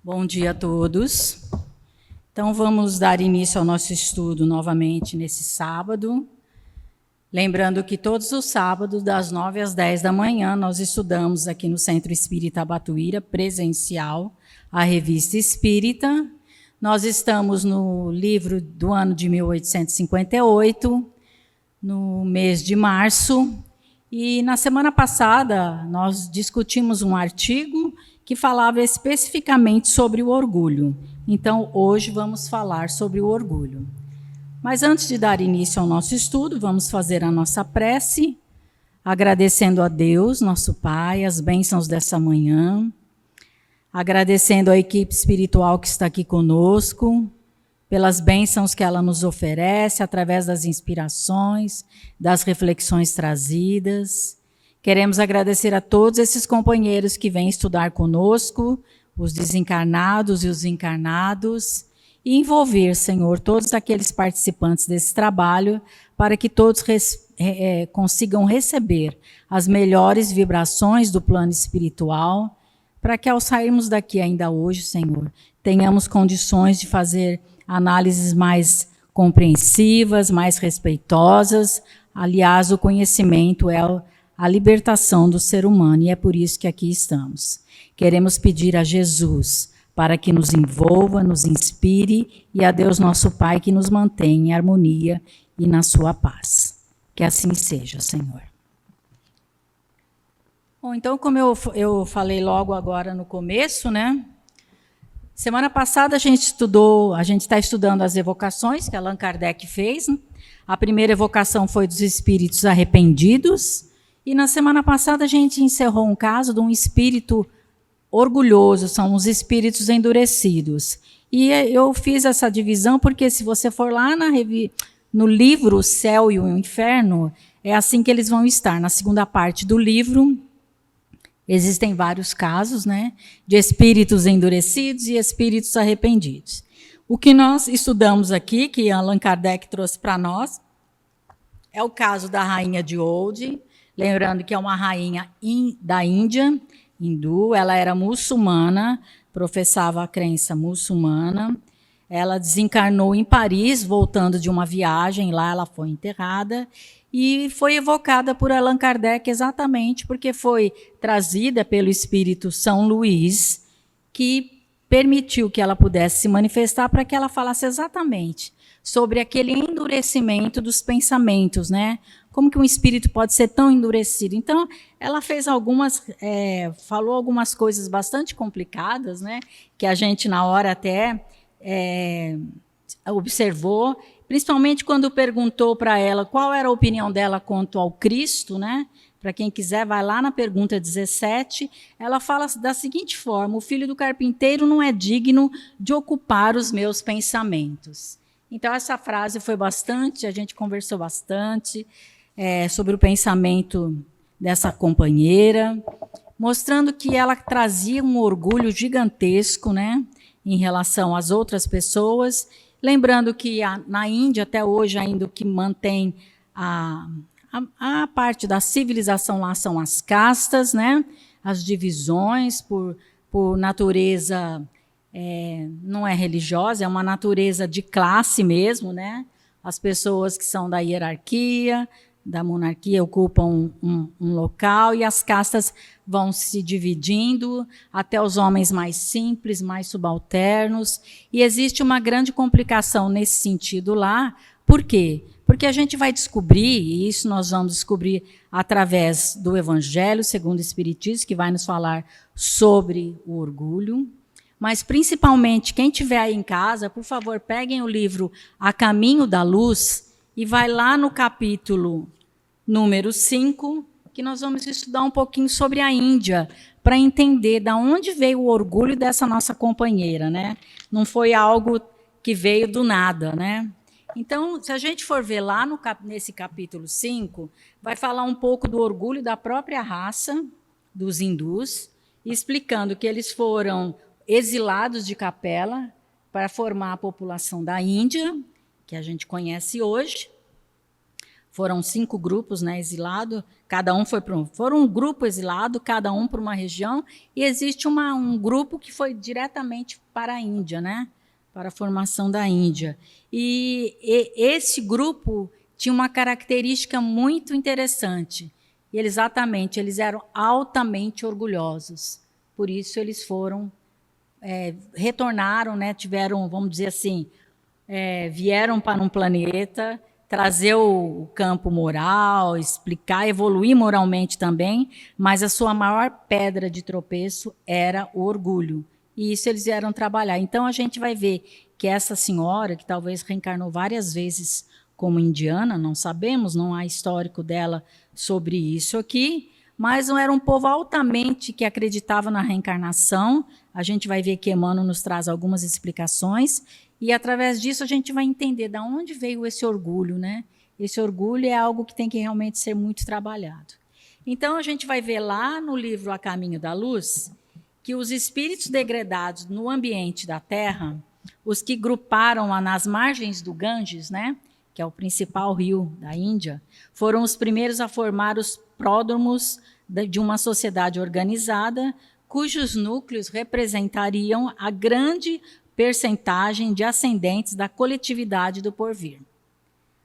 Bom dia a todos. Então, vamos dar início ao nosso estudo novamente nesse sábado. Lembrando que todos os sábados, das 9 às 10 da manhã, nós estudamos aqui no Centro Espírita Abatuíra, presencial, a Revista Espírita. Nós estamos no livro do ano de 1858, no mês de março. E na semana passada, nós discutimos um artigo que falava especificamente sobre o orgulho. Então, hoje vamos falar sobre o orgulho. Mas antes de dar início ao nosso estudo, vamos fazer a nossa prece, agradecendo a Deus, nosso Pai, as bênçãos dessa manhã, agradecendo a equipe espiritual que está aqui conosco, pelas bênçãos que ela nos oferece, através das inspirações, das reflexões trazidas. Queremos agradecer a todos esses companheiros que vêm estudar conosco, os desencarnados e os encarnados, e envolver, Senhor, todos aqueles participantes desse trabalho, para que todos consigam receber as melhores vibrações do plano espiritual, para que ao sairmos daqui ainda hoje, Senhor, tenhamos condições de fazer análises mais compreensivas, mais respeitosas. Aliás, o conhecimento é a libertação do ser humano, e é por isso que aqui estamos. Queremos pedir a Jesus para que nos envolva, nos inspire, e a Deus nosso Pai que nos mantenha em harmonia e na sua paz. Que assim seja, Senhor. Bom, então, como eu falei logo agora no começo, né? Semana passada a gente está estudando as evocações que Allan Kardec fez. A primeira evocação foi dos espíritos arrependidos, e na semana passada a gente encerrou um caso de um espírito orgulhoso, são os espíritos endurecidos. E eu fiz essa divisão porque se você for lá no livro O Céu e o Inferno, é assim que eles vão estar. Na segunda parte do livro, existem vários casos, né, de espíritos endurecidos e espíritos arrependidos. O que nós estudamos aqui, que Allan Kardec trouxe para nós, é o caso da rainha de Oudh, lembrando que é uma rainha da Índia, hindu, ela era muçulmana, professava a crença muçulmana. Ela desencarnou em Paris, voltando de uma viagem, lá ela foi enterrada, e foi evocada por Allan Kardec exatamente porque foi trazida pelo espírito São Luís, que permitiu que ela pudesse se manifestar para que ela falasse exatamente sobre aquele endurecimento dos pensamentos, né? Como que um espírito pode ser tão endurecido? Então, ela fez falou algumas coisas bastante complicadas, né? Que a gente na hora até observou, principalmente quando perguntou para ela qual era a opinião dela quanto ao Cristo, né? Para quem quiser, vai lá na pergunta 17, ela fala da seguinte forma: o filho do carpinteiro não é digno de ocupar os meus pensamentos. Então, essa frase foi bastante, a gente conversou bastante sobre o pensamento dessa companheira, mostrando que ela trazia um orgulho gigantesco, né, em relação às outras pessoas. Lembrando que na Índia, até hoje, ainda o que mantém a parte da civilização lá são as castas, né, as divisões por natureza. Não é religiosa, é uma natureza de classe mesmo, né? As pessoas que são da hierarquia, da monarquia, ocupam um local, e as castas vão se dividindo até os homens mais simples, mais subalternos, e existe uma grande complicação nesse sentido lá. Por quê? Porque a gente vai descobrir, e isso nós vamos descobrir através do Evangelho segundo o Espiritismo, que vai nos falar sobre o orgulho. Mas, principalmente, quem estiver aí em casa, por favor, peguem o livro A Caminho da Luz e vai lá no capítulo número 5, que nós vamos estudar um pouquinho sobre a Índia, para entender de onde veio o orgulho dessa nossa companheira, né? Não foi algo que veio do nada, né? Então, se a gente for ver lá nesse capítulo 5, vai falar um pouco do orgulho da própria raça dos hindus, explicando que eles foram exilados de Capela para formar a população da Índia, que a gente conhece hoje. Foram 5 grupos, né, exilados, cada um foram um grupo exilado, cada um para uma região, e existe um grupo que foi diretamente para a Índia, né, para a formação da Índia. E esse grupo tinha uma característica muito interessante, e eles eram altamente orgulhosos, por isso eles retornaram, né, tiveram, vamos dizer assim, vieram para um planeta, trazer o campo moral, explicar, evoluir moralmente também, mas a sua maior pedra de tropeço era o orgulho. E isso eles vieram trabalhar. Então, a gente vai ver que essa senhora, que talvez reencarnou várias vezes como indiana, não sabemos, não há histórico dela sobre isso aqui, mas era um povo altamente que acreditava na reencarnação. A gente vai ver que Emmanuel nos traz algumas explicações, e através disso a gente vai entender de onde veio esse orgulho, né? Esse orgulho é algo que tem que realmente ser muito trabalhado. Então a gente vai ver lá no livro A Caminho da Luz que os espíritos degradados no ambiente da Terra, os que gruparam nas margens do Ganges, né? Que é o principal rio da Índia, foram os primeiros a formar os pródromos de uma sociedade organizada, cujos núcleos representariam a grande percentagem de ascendentes da coletividade do porvir.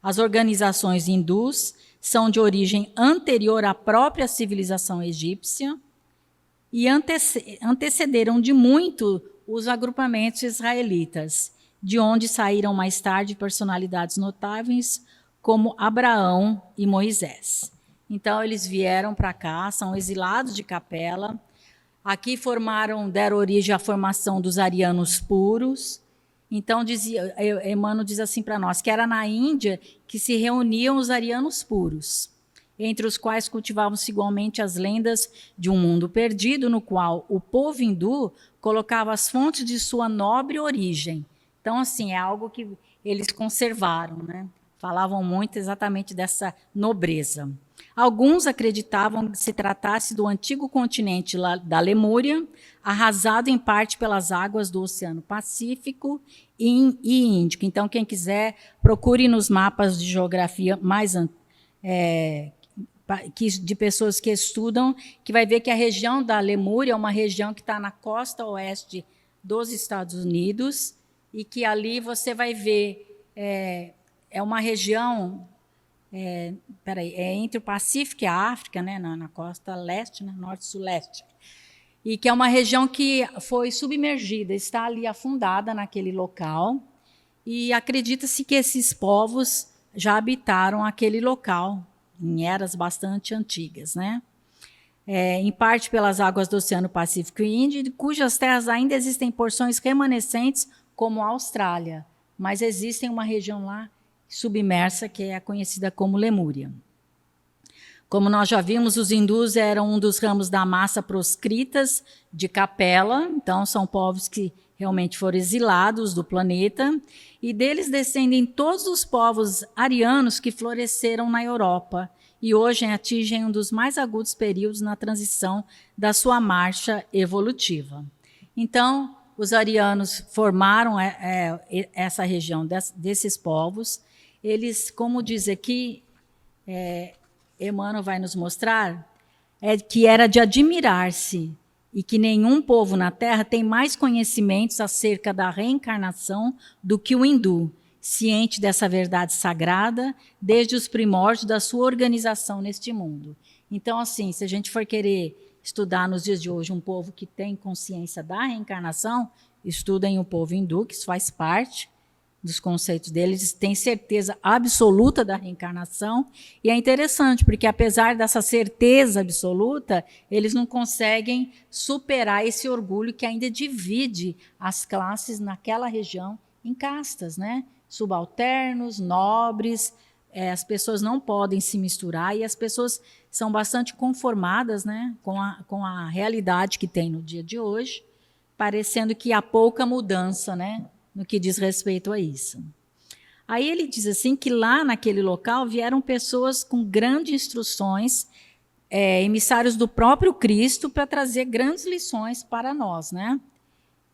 As organizações hindus são de origem anterior à própria civilização egípcia e antecederam de muito os agrupamentos israelitas, de onde saíram mais tarde personalidades notáveis como Abraão e Moisés. Então, eles vieram para cá, são exilados de Capela. Aqui deram origem à formação dos arianos puros. Então, Emmanuel diz assim para nós, que era na Índia que se reuniam os arianos puros, entre os quais cultivavam-se igualmente as lendas de um mundo perdido, no qual o povo hindu colocava as fontes de sua nobre origem. Então, assim, é algo que eles conservaram, né? Falavam muito exatamente dessa nobreza. Alguns acreditavam que se tratasse do antigo continente da Lemúria, arrasado em parte pelas águas do Oceano Pacífico e Índico. Então, quem quiser, procure nos mapas de geografia de pessoas que estudam, que vai ver que a região da Lemúria é uma região que está na costa oeste dos Estados Unidos, e que ali você vai ver, é uma região... entre o Pacífico e a África, né, na costa leste, né, norte-sul-leste, e que é uma região que foi submergida, está ali afundada naquele local, e acredita-se que esses povos já habitaram aquele local em eras bastante antigas, né? Em parte pelas águas do Oceano Pacífico e Índico, cujas terras ainda existem porções remanescentes, como a Austrália, mas existe uma região lá submersa, que é conhecida como Lemúria. Como nós já vimos, os hindus eram um dos ramos da massa proscritas de Capela, então são povos que realmente foram exilados do planeta, e deles descendem todos os povos arianos que floresceram na Europa, e hoje atingem um dos mais agudos períodos na transição da sua marcha evolutiva. Então, os arianos formaram essa região desses povos. Eles, como diz aqui, Emmanuel vai nos mostrar, que era de admirar-se e que nenhum povo na Terra tem mais conhecimentos acerca da reencarnação do que o hindu, ciente dessa verdade sagrada desde os primórdios da sua organização neste mundo. Então, assim, se a gente for querer estudar nos dias de hoje um povo que tem consciência da reencarnação, estudem o povo hindu, que isso faz parte dos conceitos deles, tem certeza absoluta da reencarnação, e é interessante, porque apesar dessa certeza absoluta, eles não conseguem superar esse orgulho que ainda divide as classes naquela região em castas, né? Subalternos, nobres, as pessoas não podem se misturar, e as pessoas são bastante conformadas, né, com a realidade que tem no dia de hoje, parecendo que há pouca mudança, né, no que diz respeito a isso. Aí ele diz assim que lá naquele local vieram pessoas com grandes instruções, emissários do próprio Cristo, para trazer grandes lições para nós, né?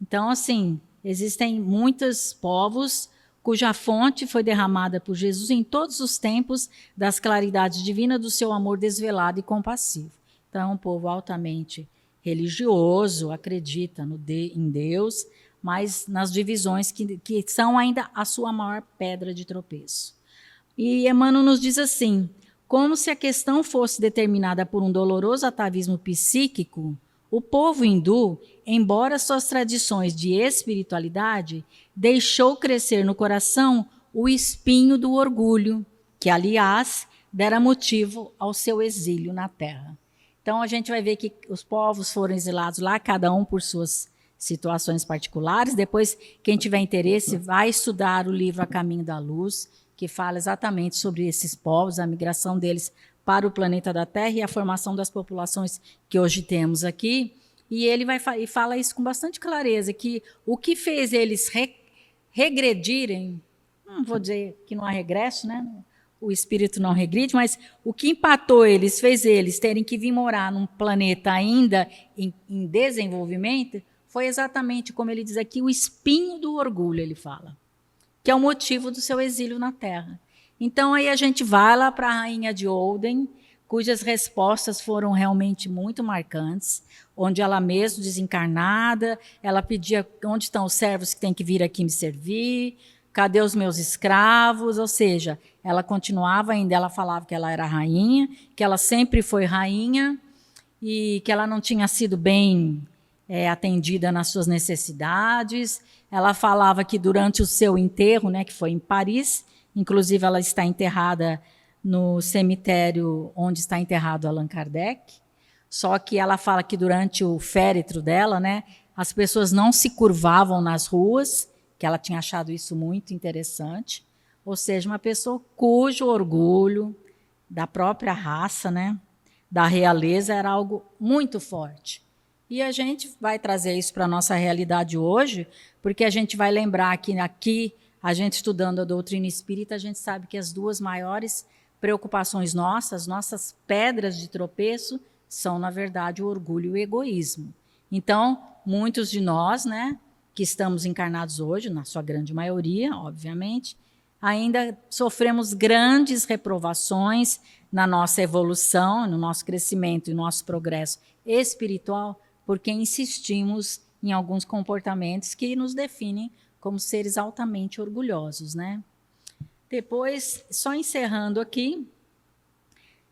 Então, assim, existem muitos povos cuja fonte foi derramada por Jesus em todos os tempos das claridades divinas do seu amor desvelado e compassivo. Então, é um povo altamente religioso, acredita em Deus, mas nas divisões que são ainda a sua maior pedra de tropeço. E Emmanuel nos diz assim, como se a questão fosse determinada por um doloroso atavismo psíquico, o povo hindu, embora suas tradições de espiritualidade, deixou crescer no coração o espinho do orgulho, que, aliás, dera motivo ao seu exílio na terra. Então, a gente vai ver que os povos foram exilados lá, cada um por suas situações particulares. Depois, quem tiver interesse, vai estudar o livro A Caminho da Luz, que fala exatamente sobre esses povos, a migração deles para o planeta da Terra e a formação das populações que hoje temos aqui. E ele fala isso com bastante clareza, que o que fez eles regredirem, não vou dizer que não há regresso, né? O espírito não regride, mas o que empatou eles, fez eles terem que vir morar num planeta ainda em desenvolvimento, foi exatamente, como ele diz aqui, o espinho do orgulho, ele fala, que é o motivo do seu exílio na Terra. Então, aí a gente vai lá para a rainha de Olden, cujas respostas foram realmente muito marcantes, onde ela mesmo, desencarnada, ela pedia onde estão os servos que têm que vir aqui me servir, cadê os meus escravos? Ou seja, ela continuava ainda, ela falava que ela era rainha, que ela sempre foi rainha e que ela não tinha sido bem atendida nas suas necessidades. Ela falava que durante o seu enterro, né, que foi em Paris, inclusive ela está enterrada no cemitério onde está enterrado Allan Kardec, só que ela fala que durante o féretro dela, né, as pessoas não se curvavam nas ruas, que ela tinha achado isso muito interessante, ou seja, uma pessoa cujo orgulho da própria raça, né, da realeza, era algo muito forte. E a gente vai trazer isso para a nossa realidade hoje, porque a gente vai lembrar que aqui, a gente estudando a doutrina espírita, a gente sabe que as duas maiores preocupações nossas pedras de tropeço, são, na verdade, o orgulho e o egoísmo. Então, muitos de nós, né, que estamos encarnados hoje, na sua grande maioria, obviamente, ainda sofremos grandes reprovações na nossa evolução, no nosso crescimento e no nosso progresso espiritual, porque insistimos em alguns comportamentos que nos definem como seres altamente orgulhosos, né? Depois, só encerrando aqui,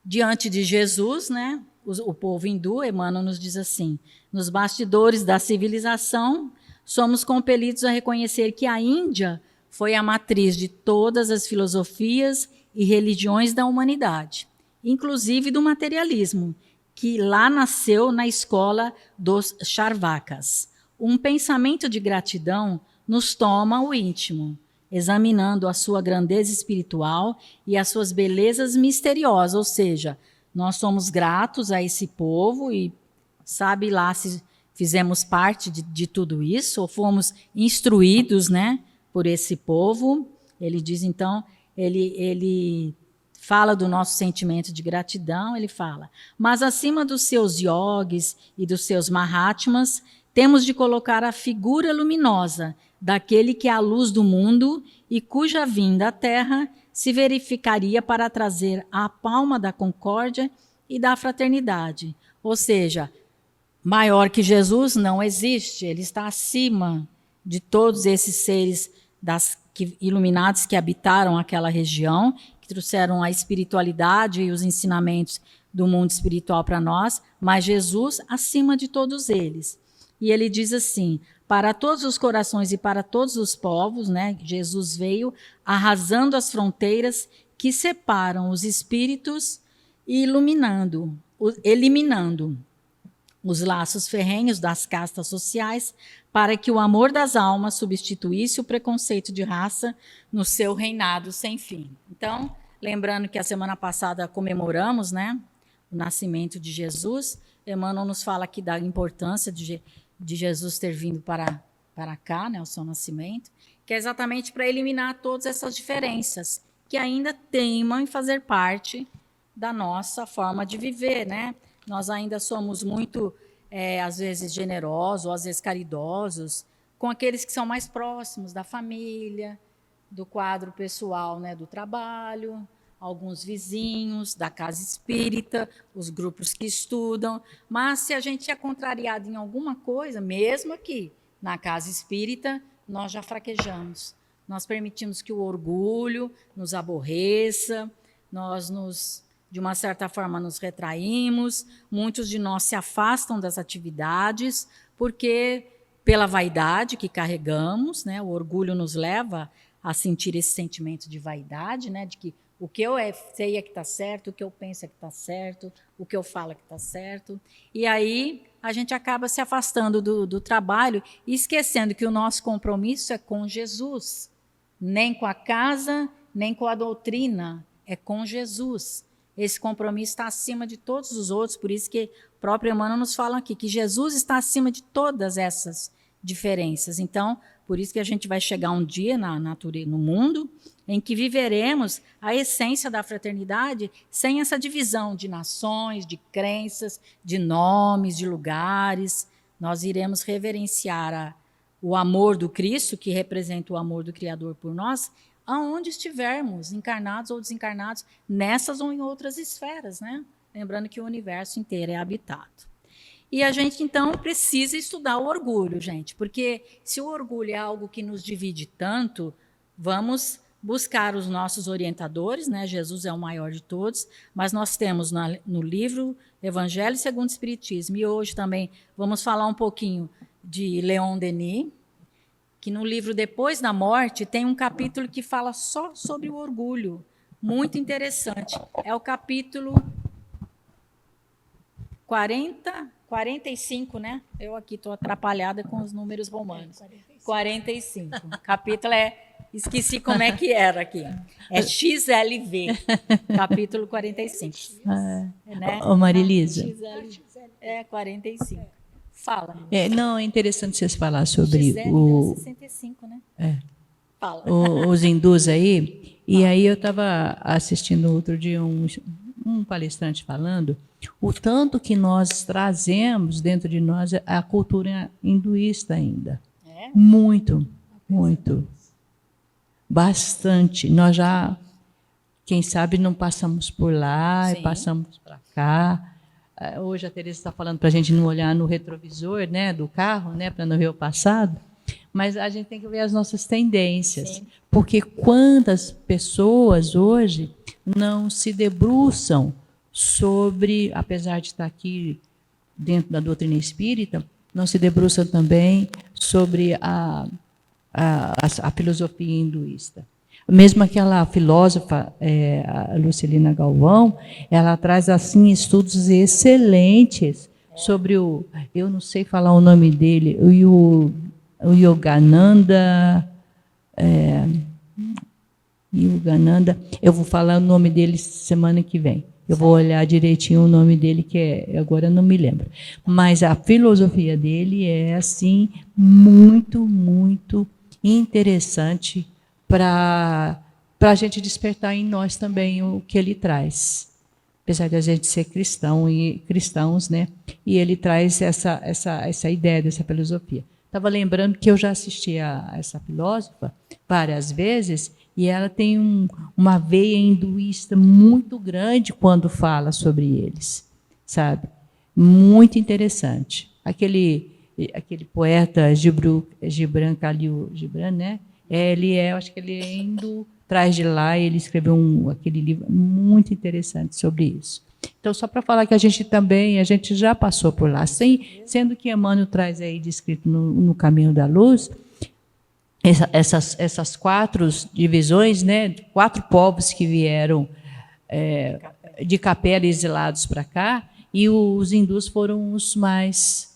diante de Jesus, né, o povo hindu, Emmanuel nos diz assim, nos bastidores da civilização, somos compelidos a reconhecer que a Índia foi a matriz de todas as filosofias e religiões da humanidade, inclusive do materialismo, que lá nasceu na escola dos Charvakas. Um pensamento de gratidão nos toma o íntimo, examinando a sua grandeza espiritual e as suas belezas misteriosas, ou seja, nós somos gratos a esse povo e sabe lá se fizemos parte de tudo isso ou fomos instruídos, né, por esse povo. Ele diz, então, ele fala do nosso sentimento de gratidão, ele fala, mas acima dos seus yogis e dos seus mahatmas, temos de colocar a figura luminosa daquele que é a luz do mundo e cuja vinda à Terra se verificaria para trazer a palma da concórdia e da fraternidade. Ou seja, maior que Jesus não existe, ele está acima de todos esses seres iluminados que habitaram aquela região, que trouxeram a espiritualidade e os ensinamentos do mundo espiritual para nós, mas Jesus acima de todos eles. E ele diz assim, para todos os corações e para todos os povos, né, Jesus veio arrasando as fronteiras que separam os espíritos e eliminando os laços ferrenhos das castas sociais para que o amor das almas substituísse o preconceito de raça no seu reinado sem fim. Então, lembrando que a semana passada comemoramos, né, o nascimento de Jesus, Emmanuel nos fala aqui da importância de Jesus ter vindo para cá, né, o seu nascimento, que é exatamente para eliminar todas essas diferenças que ainda teimam em fazer parte da nossa forma de viver, né? Nós ainda somos muito, às vezes, generosos, ou às vezes caridosos, com aqueles que são mais próximos da família, do quadro pessoal, né, do trabalho, alguns vizinhos, da casa espírita, os grupos que estudam. Mas se a gente é contrariado em alguma coisa, mesmo aqui na casa espírita, nós já fraquejamos. Nós permitimos que o orgulho nos aborreça, de uma certa forma, nos retraímos, muitos de nós se afastam das atividades, porque pela vaidade que carregamos, né, o orgulho nos leva a sentir esse sentimento de vaidade, né, de que o que eu sei é que está certo, o que eu penso é que está certo, o que eu falo é que está certo. E aí a gente acaba se afastando do trabalho e esquecendo que o nosso compromisso é com Jesus, nem com a casa, nem com a doutrina, é com Jesus. Esse compromisso está acima de todos os outros, por isso que o próprio Emmanuel nos fala aqui, que Jesus está acima de todas essas diferenças. Então, por isso que a gente vai chegar um dia no mundo em que viveremos a essência da fraternidade sem essa divisão de nações, de crenças, de nomes, de lugares. Nós iremos reverenciar o amor do Cristo, que representa o amor do Criador por nós, aonde estivermos, encarnados ou desencarnados, nessas ou em outras esferas, né? Lembrando que o universo inteiro é habitado. E a gente, então, precisa estudar o orgulho, gente, porque se o orgulho é algo que nos divide tanto, vamos buscar os nossos orientadores, né? Jesus é o maior de todos, mas nós temos no livro Evangelho segundo o Espiritismo, e hoje também vamos falar um pouquinho de Leon Denis, que no livro Depois da Morte tem um capítulo que fala só sobre o orgulho, muito interessante. É o capítulo 45, né? Eu aqui estou atrapalhada com os números romanos. 45. O capítulo esqueci como é que era aqui. É XLV, capítulo 45. Né? Ô, Marilisa. É 45. Fala. Não, é interessante vocês falar sobre o 65, né? Fala. Os hindus aí. E aí eu estava assistindo outro dia um palestrante falando o tanto que nós trazemos dentro de nós a cultura hinduísta ainda. Muito, muito. Bastante. Nós já, quem sabe, não passamos por lá, e passamos para cá. Hoje a Teresa está falando para a gente não olhar no retrovisor, né, do carro, né, para não ver o passado, mas a gente tem que ver as nossas tendências. Sim. Porque quantas pessoas hoje não se debruçam sobre, apesar de estar aqui dentro da doutrina espírita, não se debruçam também sobre a filosofia hinduísta. Mesmo aquela filósofa, a Lucilina Galvão, ela traz assim estudos excelentes sobre eu não sei falar o nome dele, o Yogananda, eu vou falar o nome dele semana que vem. Eu vou olhar direitinho o nome dele, que agora eu não me lembro. Mas a filosofia dele é assim muito, muito interessante para a gente despertar em nós também o que ele traz. Apesar de a gente ser cristãos, né? E ele traz essa ideia dessa filosofia. Estava lembrando que eu já assisti a essa filósofa várias vezes, e ela tem uma veia hinduísta muito grande quando fala sobre eles, sabe? Muito interessante. Aquele poeta Gibran Khalil Gibran, né? Acho que ele é hindu, traz de lá, e ele escreveu aquele livro muito interessante sobre isso. Então, só para falar que a gente já passou por lá, sendo que Emmanuel traz aí descrito no Caminho da Luz, essas 4 divisões, né, 4 povos que vieram de Capela exilados para cá, e os hindus foram os mais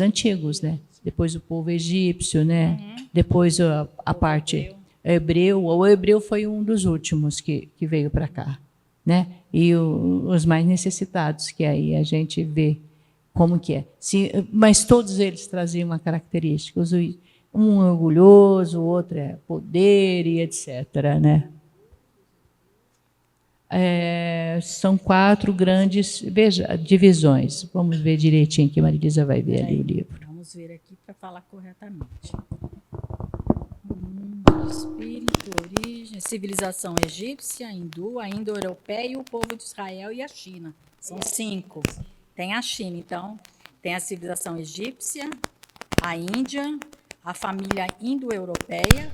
antigos, né? Depois o povo egípcio, né? Depois a parte hebreu. O hebreu foi um dos últimos que veio para cá, né? E os mais necessitados, que aí a gente vê como que é. Mas todos eles traziam uma característica. Um é orgulhoso, o outro é poder e etc., né? São 4 grandes divisões. Vamos ver direitinho, que a Marilisa vai ver ali o livro. Vamos ver aqui para falar corretamente. Espírito. civilização egípcia, hindu, a indo-europeia, o povo de Israel e a China. São 5. Tem a China, então, tem a civilização egípcia, a Índia, a família indo-europeia,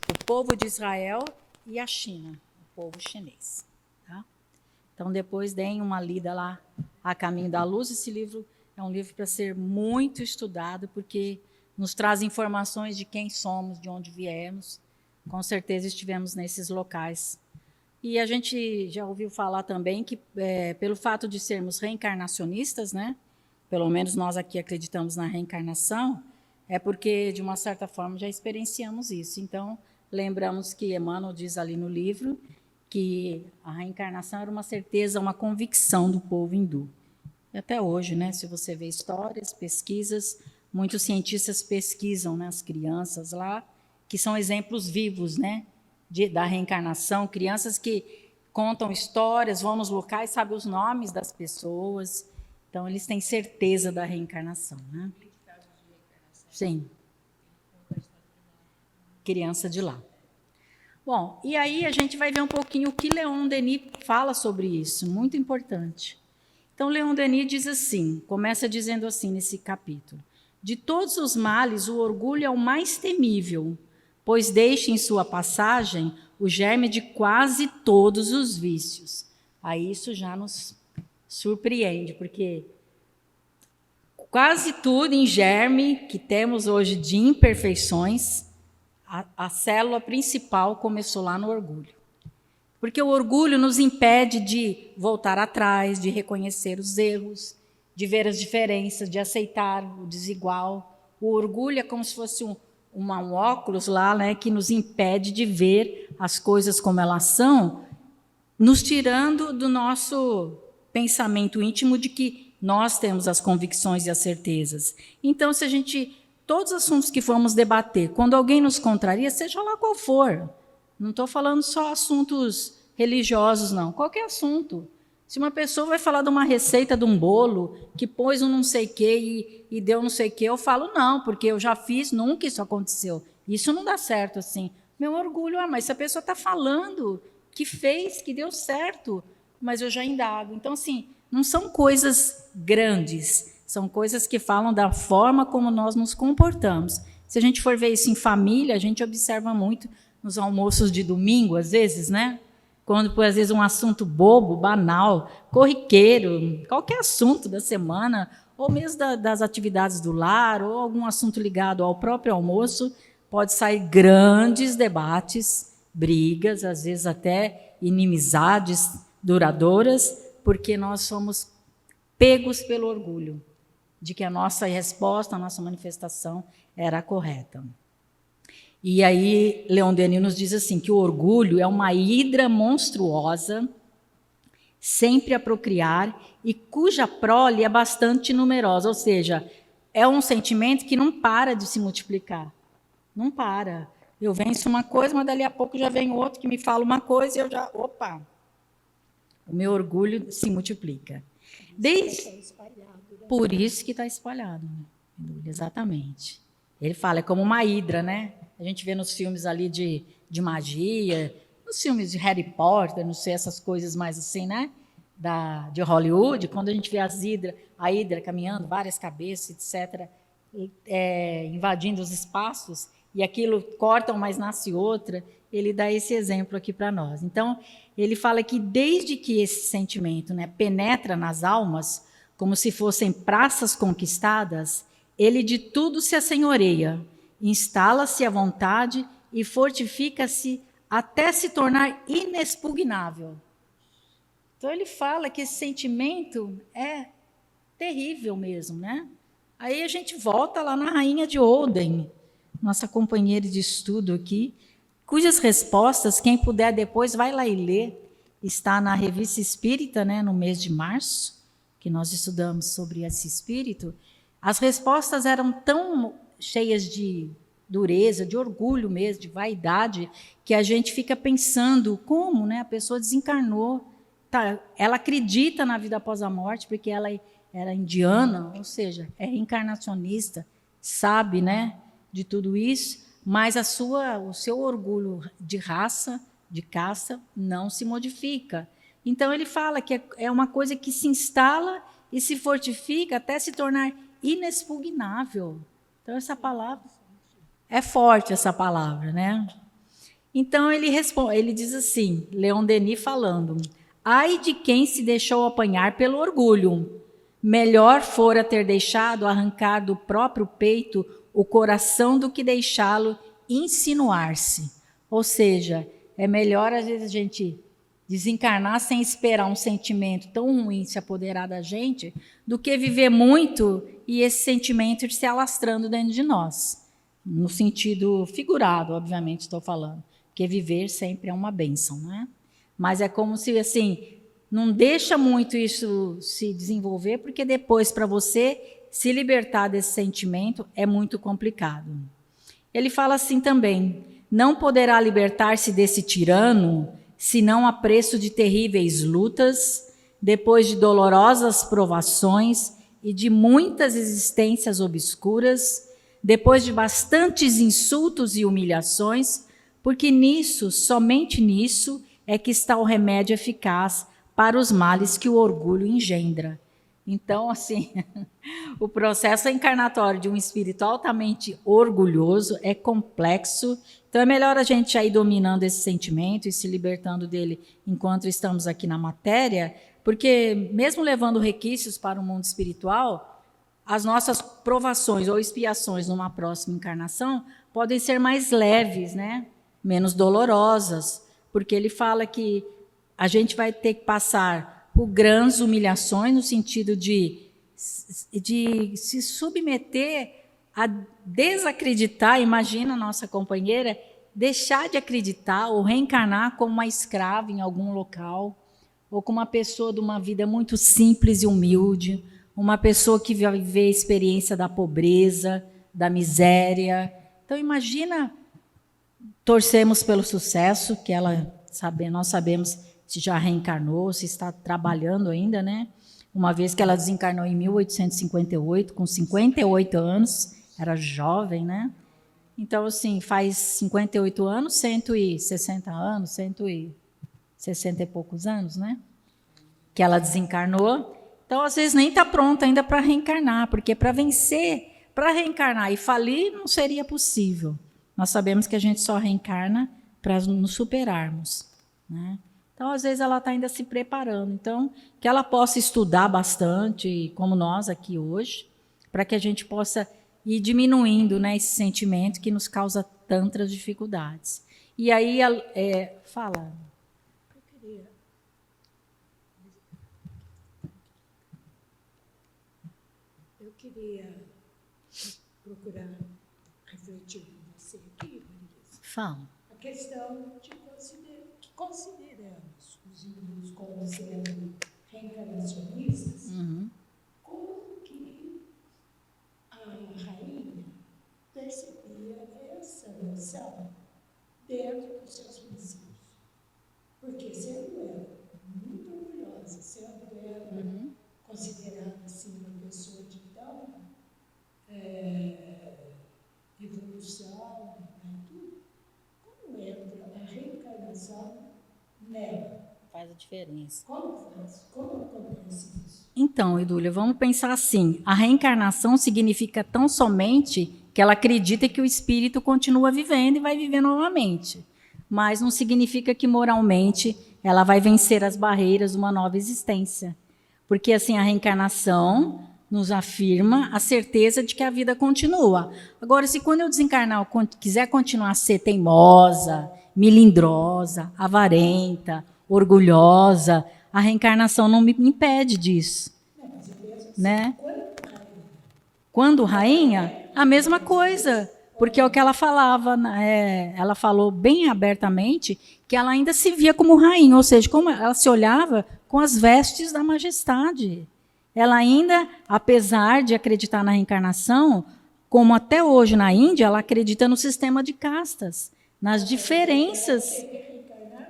o povo de Israel e a China, o povo chinês. Tá? Então, depois deem uma lida lá, A Caminho da Luz. Esse livro é um livro para ser muito estudado, porque nos traz informações de quem somos, de onde viemos. Com certeza estivemos nesses locais. E a gente já ouviu falar também que, pelo fato de sermos reencarnacionistas, né, pelo menos nós aqui acreditamos na reencarnação, é porque, de uma certa forma, já experienciamos isso. Então, lembramos que Emmanuel diz ali no livro que a reencarnação era uma certeza, uma convicção do povo hindu. E até hoje, né, se você vê histórias, pesquisas, muitos cientistas pesquisam, né, as crianças lá, que são exemplos vivos, né, da reencarnação, crianças que contam histórias, vão nos locais, sabem os nomes das pessoas, então eles têm certeza da reencarnação, né? Sim. Criança de lá. Bom, e aí a gente vai ver um pouquinho o que Leon Denis fala sobre isso, muito importante. Então, Leon Denis diz assim, começa dizendo assim nesse capítulo: de todos os males, o orgulho é o mais temível, pois deixa em sua passagem o germe de quase todos os vícios. Aí isso já nos surpreende, porque quase tudo em germe que temos hoje de imperfeições, a célula principal começou lá no orgulho. Porque o orgulho nos impede de voltar atrás, de reconhecer os erros, de ver as diferenças, de aceitar o desigual. O orgulho é como se fosse um óculos lá, né, que nos impede de ver as coisas como elas são, nos tirando do nosso pensamento íntimo de que nós temos as convicções e as certezas. Então, se a gente, todos os assuntos que formos debater, quando alguém nos contraria, seja lá qual for, não estou falando só assuntos religiosos, não, qualquer assunto. Se uma pessoa vai falar de uma receita de um bolo, que pôs um não sei o quê e deu não sei o quê, eu falo não, porque eu já fiz, nunca isso aconteceu. Isso não dá certo assim. Meu orgulho, mas se a pessoa está falando que fez, que deu certo, mas eu já indago. Então, assim, não são coisas grandes, são coisas que falam da forma como nós nos comportamos. Se a gente for ver isso em família, a gente observa muito nos almoços de domingo, às vezes, né? Quando, às vezes, um assunto bobo, banal, corriqueiro, qualquer assunto da semana, ou mesmo das atividades do lar, ou algum assunto ligado ao próprio almoço, pode sair grandes debates, brigas, às vezes até inimizades duradouras, porque nós somos pegos pelo orgulho de que a nossa resposta, a nossa manifestação era a correta. E aí, Leon Denis nos diz assim, que o orgulho é uma hidra monstruosa, sempre a procriar, e cuja prole é bastante numerosa, ou seja, é um sentimento que não para de se multiplicar. Não para. Eu venço uma coisa, mas dali a pouco já vem outro que me fala uma coisa e eu já... Opa! O meu orgulho se multiplica. Por isso que está espalhado. Né? Exatamente. Ele fala, é como uma hidra, né? A gente vê nos filmes ali de magia, nos filmes de Harry Potter, não sei, essas coisas mais assim, né? De Hollywood, quando a gente vê a hidra caminhando, várias cabeças, etc., invadindo os espaços, e aquilo cortam, mas nasce outra, ele dá esse exemplo aqui para nós. Então, ele fala que desde que esse sentimento, né, penetra nas almas, como se fossem praças conquistadas, ele de tudo se assenhoreia, instala-se à vontade e fortifica-se até se tornar inexpugnável. Então, ele fala que esse sentimento é terrível mesmo, né? Aí a gente volta lá na Rainha de Olden, nossa companheira de estudo aqui, cujas respostas, quem puder depois, vai lá e lê, está na Revista Espírita, né, no mês de março, que nós estudamos sobre esse espírito. As respostas eram tão cheias de dureza, de orgulho mesmo, de vaidade, que a gente fica pensando como, né, a pessoa desencarnou. Tá, ela acredita na vida após a morte, porque ela era indiana, ou seja, é reencarnacionista, sabe, né, de tudo isso, mas o seu orgulho de raça de casta não se modifica. Então, ele fala que é uma coisa que se instala e se fortifica até se tornar inexpugnável. Então, essa palavra é forte, essa palavra, né? Então, ele diz assim, Leon Denis falando, ai de quem se deixou apanhar pelo orgulho, melhor fora ter deixado arrancar do próprio peito o coração do que deixá-lo insinuar-se. Ou seja, é melhor às vezes a gente desencarnar sem esperar um sentimento tão ruim se apoderar da gente, do que viver muito e esse sentimento ir se alastrando dentro de nós. No sentido figurado, obviamente, estou falando. Porque viver sempre é uma bênção, né? Mas é como se, assim, não deixa muito isso se desenvolver, porque depois, para você se libertar desse sentimento, é muito complicado. Ele fala assim também, não poderá libertar-se desse tirano, senão a preço de terríveis lutas, depois de dolorosas provações e de muitas existências obscuras, depois de bastantes insultos e humilhações, porque nisso, somente nisso, é que está o remédio eficaz para os males que o orgulho engendra. Então, assim, o processo encarnatório de um espírito altamente orgulhoso é complexo. Então, é melhor a gente ir dominando esse sentimento e se libertando dele enquanto estamos aqui na matéria, porque mesmo levando requisitos para o mundo espiritual, as nossas provações ou expiações numa próxima encarnação podem ser mais leves, né? Menos dolorosas, porque ele fala que a gente vai ter que passar por grandes humilhações no sentido de se submeter a desacreditar. Imagina a nossa companheira deixar de acreditar ou reencarnar como uma escrava em algum local, ou como uma pessoa de uma vida muito simples e humilde, uma pessoa que vai viver a experiência da pobreza, da miséria. Então, imagina, torcemos pelo sucesso, que nós sabemos se já reencarnou, se está trabalhando ainda, né? Uma vez que ela desencarnou em 1858, com 58 anos, era jovem, né? Então, assim, faz 58 anos, 160 anos, 160 e poucos anos, né? Que ela desencarnou. Então, às vezes, nem está pronta ainda para reencarnar, porque para vencer, para reencarnar e falir, não seria possível. Nós sabemos que a gente só reencarna para nos superarmos, né? Então, às vezes, ela está ainda se preparando. Então, que ela possa estudar bastante, como nós aqui hoje, para que a gente possa ir diminuindo, né, esse sentimento que nos causa tantas dificuldades. E aí, fala. Eu queria procurar refletir com você aqui, Marisa. Fala. A questão de que consideramos os hindus como sendo reencarnacionistas, como que a rainha percebia essa noção dentro dos seus princípios. Porque sendo ela muito orgulhosa, sendo ela considerada assim uma pessoa de tão evolução, né, tudo, como entra a reencarnação nela? Faz a diferença. Como faz? Como acontece isso? Então, Idúlia, vamos pensar assim, a reencarnação significa tão somente que ela acredita que o espírito continua vivendo e vai viver novamente, mas não significa que moralmente ela vai vencer as barreiras de uma nova existência, porque assim a reencarnação nos afirma a certeza de que a vida continua. Agora, se quando eu desencarnar eu quiser continuar a ser teimosa, melindrosa, avarenta, orgulhosa, a reencarnação não me impede disso, né? Quando rainha, a mesma coisa, porque é o que ela falava, ela falou bem abertamente que ela ainda se via como rainha, ou seja, como ela se olhava com as vestes da majestade. Ela ainda, apesar de acreditar na reencarnação, como até hoje na Índia, ela acredita no sistema de castas, nas diferenças.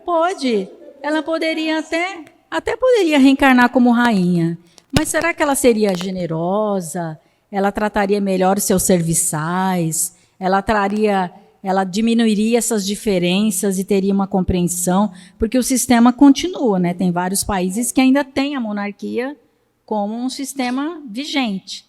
Pode, ela poderia até poderia reencarnar como rainha, mas será que ela seria generosa? Ela trataria melhor os seus serviçais? Ela traria ela diminuiria essas diferenças e teria uma compreensão, porque o sistema continua, né? Tem vários países que ainda têm a monarquia como um sistema vigente.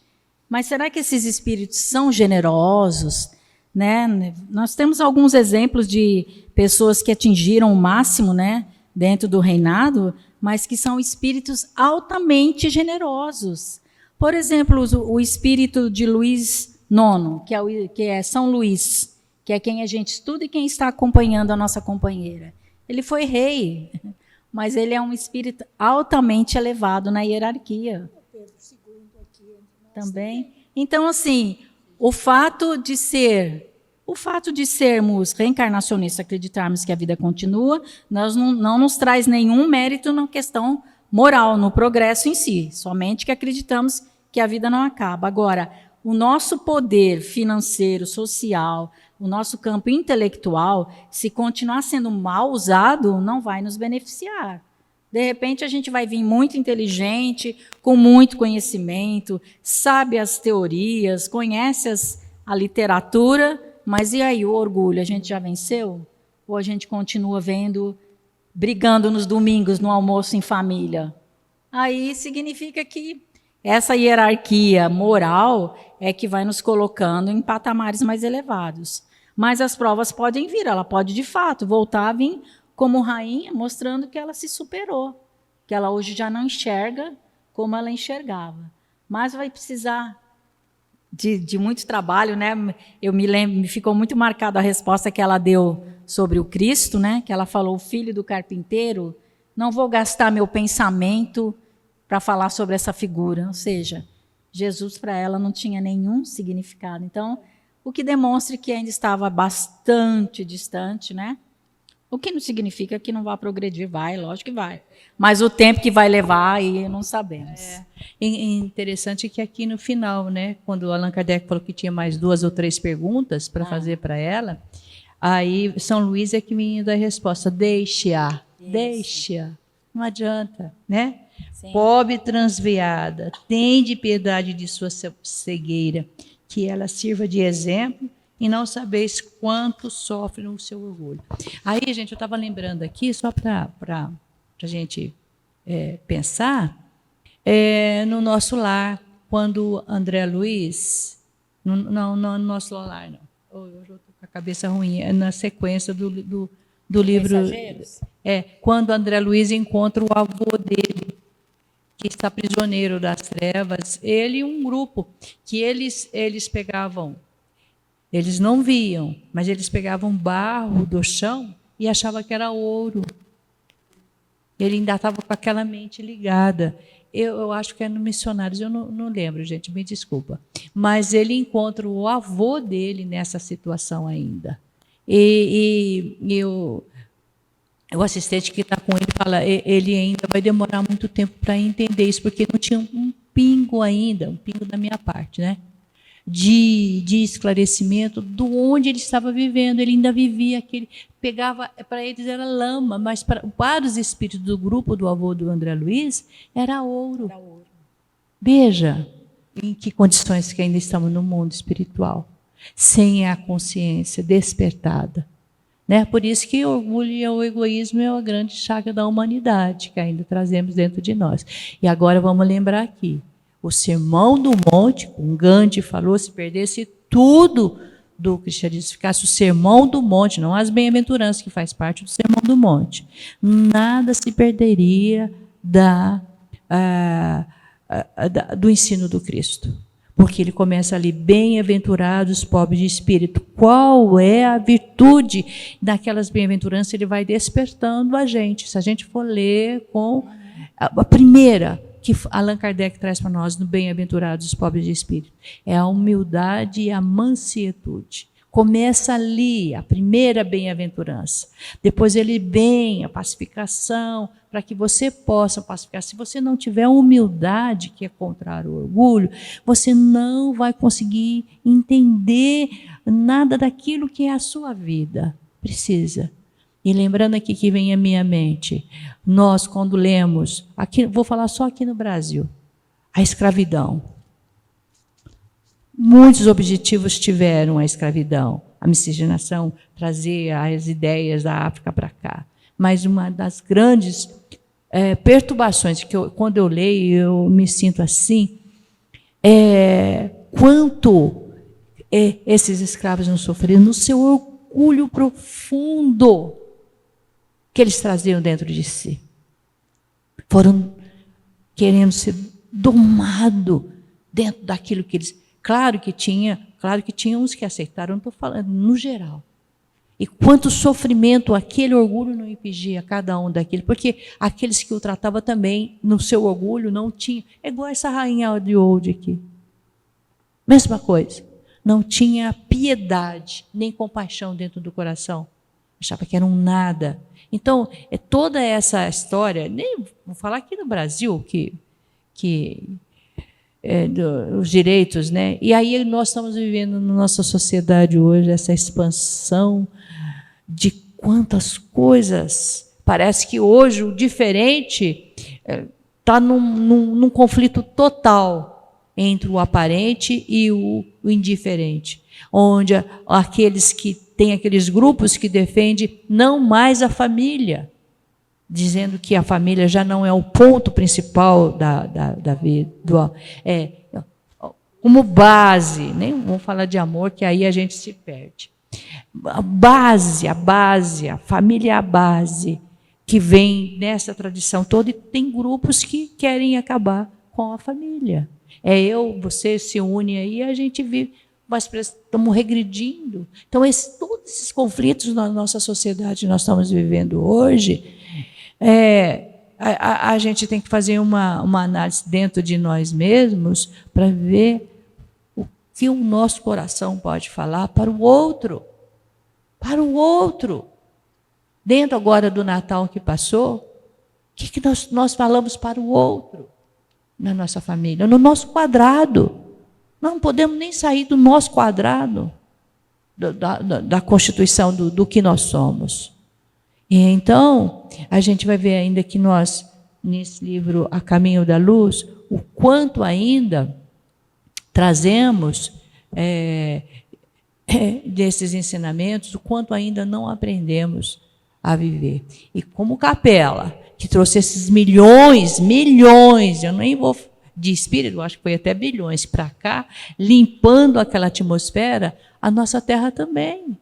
Mas será que esses espíritos são generosos? Né? Nós temos alguns exemplos de pessoas que atingiram o máximo, né, dentro do reinado, mas que são espíritos altamente generosos. Por exemplo, o espírito de Luís IX, que é São Luís, que é quem a gente estuda e quem está acompanhando a nossa companheira. Ele foi rei, mas ele é um espírito altamente elevado na hierarquia. Também. Então, assim, o fato de sermos reencarnacionistas, acreditarmos que a vida continua, não nos traz nenhum mérito na questão moral, no progresso em si, somente que acreditamos que a vida não acaba. Agora, o nosso poder financeiro, social, o nosso campo intelectual, se continuar sendo mal usado, não vai nos beneficiar. De repente, a gente vai vir muito inteligente, com muito conhecimento, sabe as teorias, conhece a literatura, mas e aí o orgulho? A gente já venceu? Ou a gente continua brigando nos domingos, no almoço em família? Aí significa que essa hierarquia moral é que vai nos colocando em patamares mais elevados. Mas as provas podem vir, ela pode, de fato, voltar a vir como rainha, mostrando que ela se superou, que ela hoje já não enxerga como ela enxergava. Mas vai precisar de muito trabalho, né? Eu me lembro, me ficou muito marcada a resposta que ela deu sobre o Cristo, né? Que ela falou, o filho do carpinteiro, não vou gastar meu pensamento para falar sobre essa figura. Ou seja, Jesus para ela não tinha nenhum significado. Então, o que demonstra que ainda estava bastante distante, né? O que não significa que não vai progredir, vai, lógico que vai. Mas o tempo que vai levar, aí não sabemos. Interessante que aqui no final, né, quando o Allan Kardec falou que tinha mais 2 ou 3 perguntas para fazer para ela, aí São Luís é que me dá a resposta, deixe-a, não adianta, né? Sim. Pobre transviada, tende piedade de sua cegueira, que ela sirva de exemplo, e não sabeis quanto sofre no seu orgulho. Aí, gente, eu estava lembrando aqui, só para a gente pensar, no nosso lar, quando André Luiz, não no nosso lar, não. Eu estou com a cabeça ruim, é na sequência do livro. Quando André Luiz encontra o avô dele, que está prisioneiro das trevas, ele e um grupo, que eles pegavam. Eles não viam, mas eles pegavam barro do chão e achavam que era ouro. Ele ainda estava com aquela mente ligada. Eu acho que é no Missionários, eu não lembro, gente, me desculpa. Mas ele encontra o avô dele nessa situação ainda. E o assistente que está com ele fala, ele ainda vai demorar muito tempo para entender isso, porque não tinha um pingo ainda, um pingo da minha parte, né? De esclarecimento do onde ele estava vivendo. Ele ainda vivia aquele... Pegava, para eles era lama, mas para os espíritos do grupo do avô do André Luiz, era ouro. Veja em que condições que ainda estamos no mundo espiritual, sem a consciência despertada. Né? Por isso que o orgulho e o egoísmo é a grande chaga da humanidade, que ainda trazemos dentro de nós. E agora vamos lembrar aqui, o Sermão do Monte, como Gandhi falou, se perdesse tudo do cristianismo, ficasse o Sermão do Monte, não as bem-aventuranças, que faz parte do Sermão do Monte, nada se perderia do ensino do Cristo. Porque ele começa ali, bem-aventurados pobres de espírito. Qual é a virtude daquelas bem-aventuranças? Ele vai despertando a gente. Se a gente for ler com a primeira que Allan Kardec traz para nós no Bem-aventurados os pobres de espírito, é a humildade e a mansietude. Começa ali, a primeira bem-aventurança. Depois ele vem, a pacificação, para que você possa pacificar. Se você não tiver humildade, que é contrário ao orgulho, você não vai conseguir entender nada daquilo que é a sua vida. Precisa. E lembrando aqui que vem à minha mente, nós quando lemos, aqui, vou falar só aqui no Brasil, a escravidão. Muitos objetivos tiveram a escravidão. a miscigenação, trazer as ideias da África para cá. Mas uma das grandes perturbações, que quando eu leio, eu me sinto assim, quanto esses escravos não sofreram no seu orgulho profundo que eles traziam dentro de si. Foram querendo ser domados dentro daquilo que eles... Claro que tinha uns que aceitaram, não estou falando no geral. E quanto sofrimento aquele orgulho não impedia cada um daquele, porque aqueles que o tratavam também, no seu orgulho, não tinham. É igual essa rainha de Old aqui. Mesma coisa. Não tinha piedade, nem compaixão dentro do coração. Achava que era um nada. Então, toda essa história, nem vou falar aqui no Brasil, os direitos, né? E aí nós estamos vivendo na nossa sociedade hoje essa expansão de quantas coisas. Parece que hoje o diferente está num conflito total entre o aparente e o indiferente, onde aqueles que têm aqueles grupos que defendem não mais a família, dizendo que a família já não é o ponto principal da vida, como base, nem vamos falar de amor, que aí a gente se perde. A família é a base que vem nessa tradição toda, e tem grupos que querem acabar com a família. Você se une aí e a gente vive, mas estamos regredindo. Então, todos esses conflitos na nossa sociedade que nós estamos vivendo hoje, a gente tem que fazer uma análise dentro de nós mesmos para ver o que o nosso coração pode falar para o outro. Para o outro. Dentro agora do Natal que passou, o que nós falamos para o outro? Na nossa família, no nosso quadrado. Não podemos nem sair do nosso quadrado, da constituição do que nós somos. E então, a gente vai ver ainda que nós, nesse livro A Caminho da Luz, o quanto ainda trazemos desses ensinamentos, o quanto ainda não aprendemos a viver. E como Capela, que trouxe esses milhões, eu nem vou de espírito, acho que foi até bilhões para cá, limpando aquela atmosfera, a nossa terra também.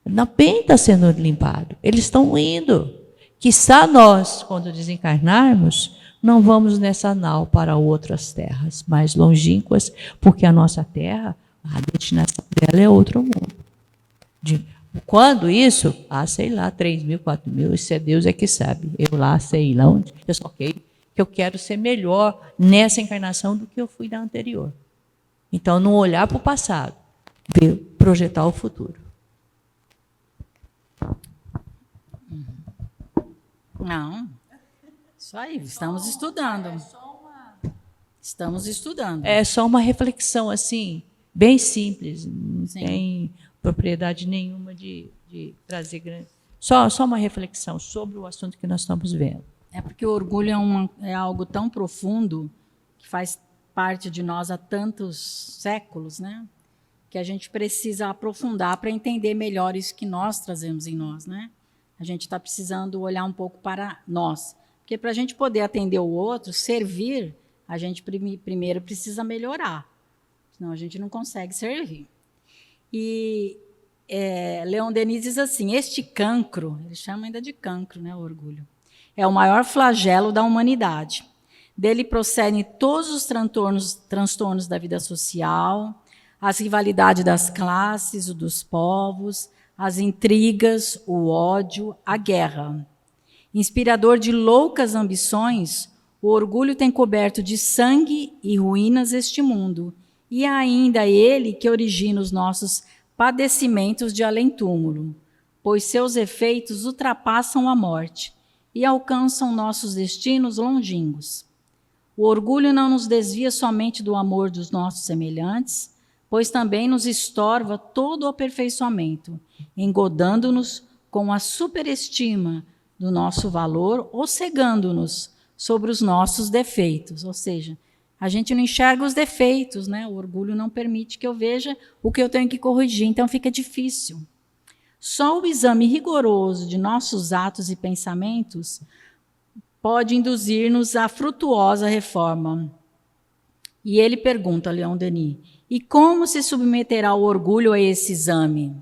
Também está sendo limpado. Eles estão indo. Quiçá nós, quando desencarnarmos, não vamos nessa nau para outras terras mais longínquas, porque a nossa terra, a destinação dela é outro mundo. Quando isso? Sei lá, 3.000, 4.000, isso é Deus que sabe. Eu lá sei lá onde. Eu só que eu quero ser melhor nessa encarnação do que eu fui na anterior. Então, não olhar para o passado, projetar o futuro. Não, isso aí, estamos estudando. Estamos estudando. É só uma reflexão, assim, bem simples, não tem propriedade nenhuma de trazer grande... Só uma reflexão sobre o assunto que nós estamos vendo. É porque o orgulho é algo tão profundo, que faz parte de nós há tantos séculos, né? Que a gente precisa aprofundar para entender melhor isso que nós trazemos em nós, né? A gente está precisando olhar um pouco para nós. Porque para a gente poder atender o outro, servir, a gente primeiro precisa melhorar. Senão a gente não consegue servir. E Leon Denis diz assim, este cancro, ele chama ainda de cancro, né, o orgulho, é o maior flagelo da humanidade. Dele procedem todos os transtornos da vida social, as rivalidades das classes, o dos povos, as intrigas, o ódio, a guerra. Inspirador de loucas ambições, o orgulho tem coberto de sangue e ruínas este mundo, e é ainda ele que origina os nossos padecimentos de além-túmulo, pois seus efeitos ultrapassam a morte e alcançam nossos destinos longínquos. O orgulho não nos desvia somente do amor dos nossos semelhantes, pois também nos estorva todo o aperfeiçoamento, engodando-nos com a superestima do nosso valor ou cegando-nos sobre os nossos defeitos, ou seja, A gente não enxerga os defeitos, né? O orgulho não permite que eu veja o que eu tenho que corrigir, então fica difícil. Só o exame rigoroso de nossos atos e pensamentos pode induzir-nos à frutuosa reforma. E ele pergunta, Leon Denis, e como se submeterá o orgulho a esse exame?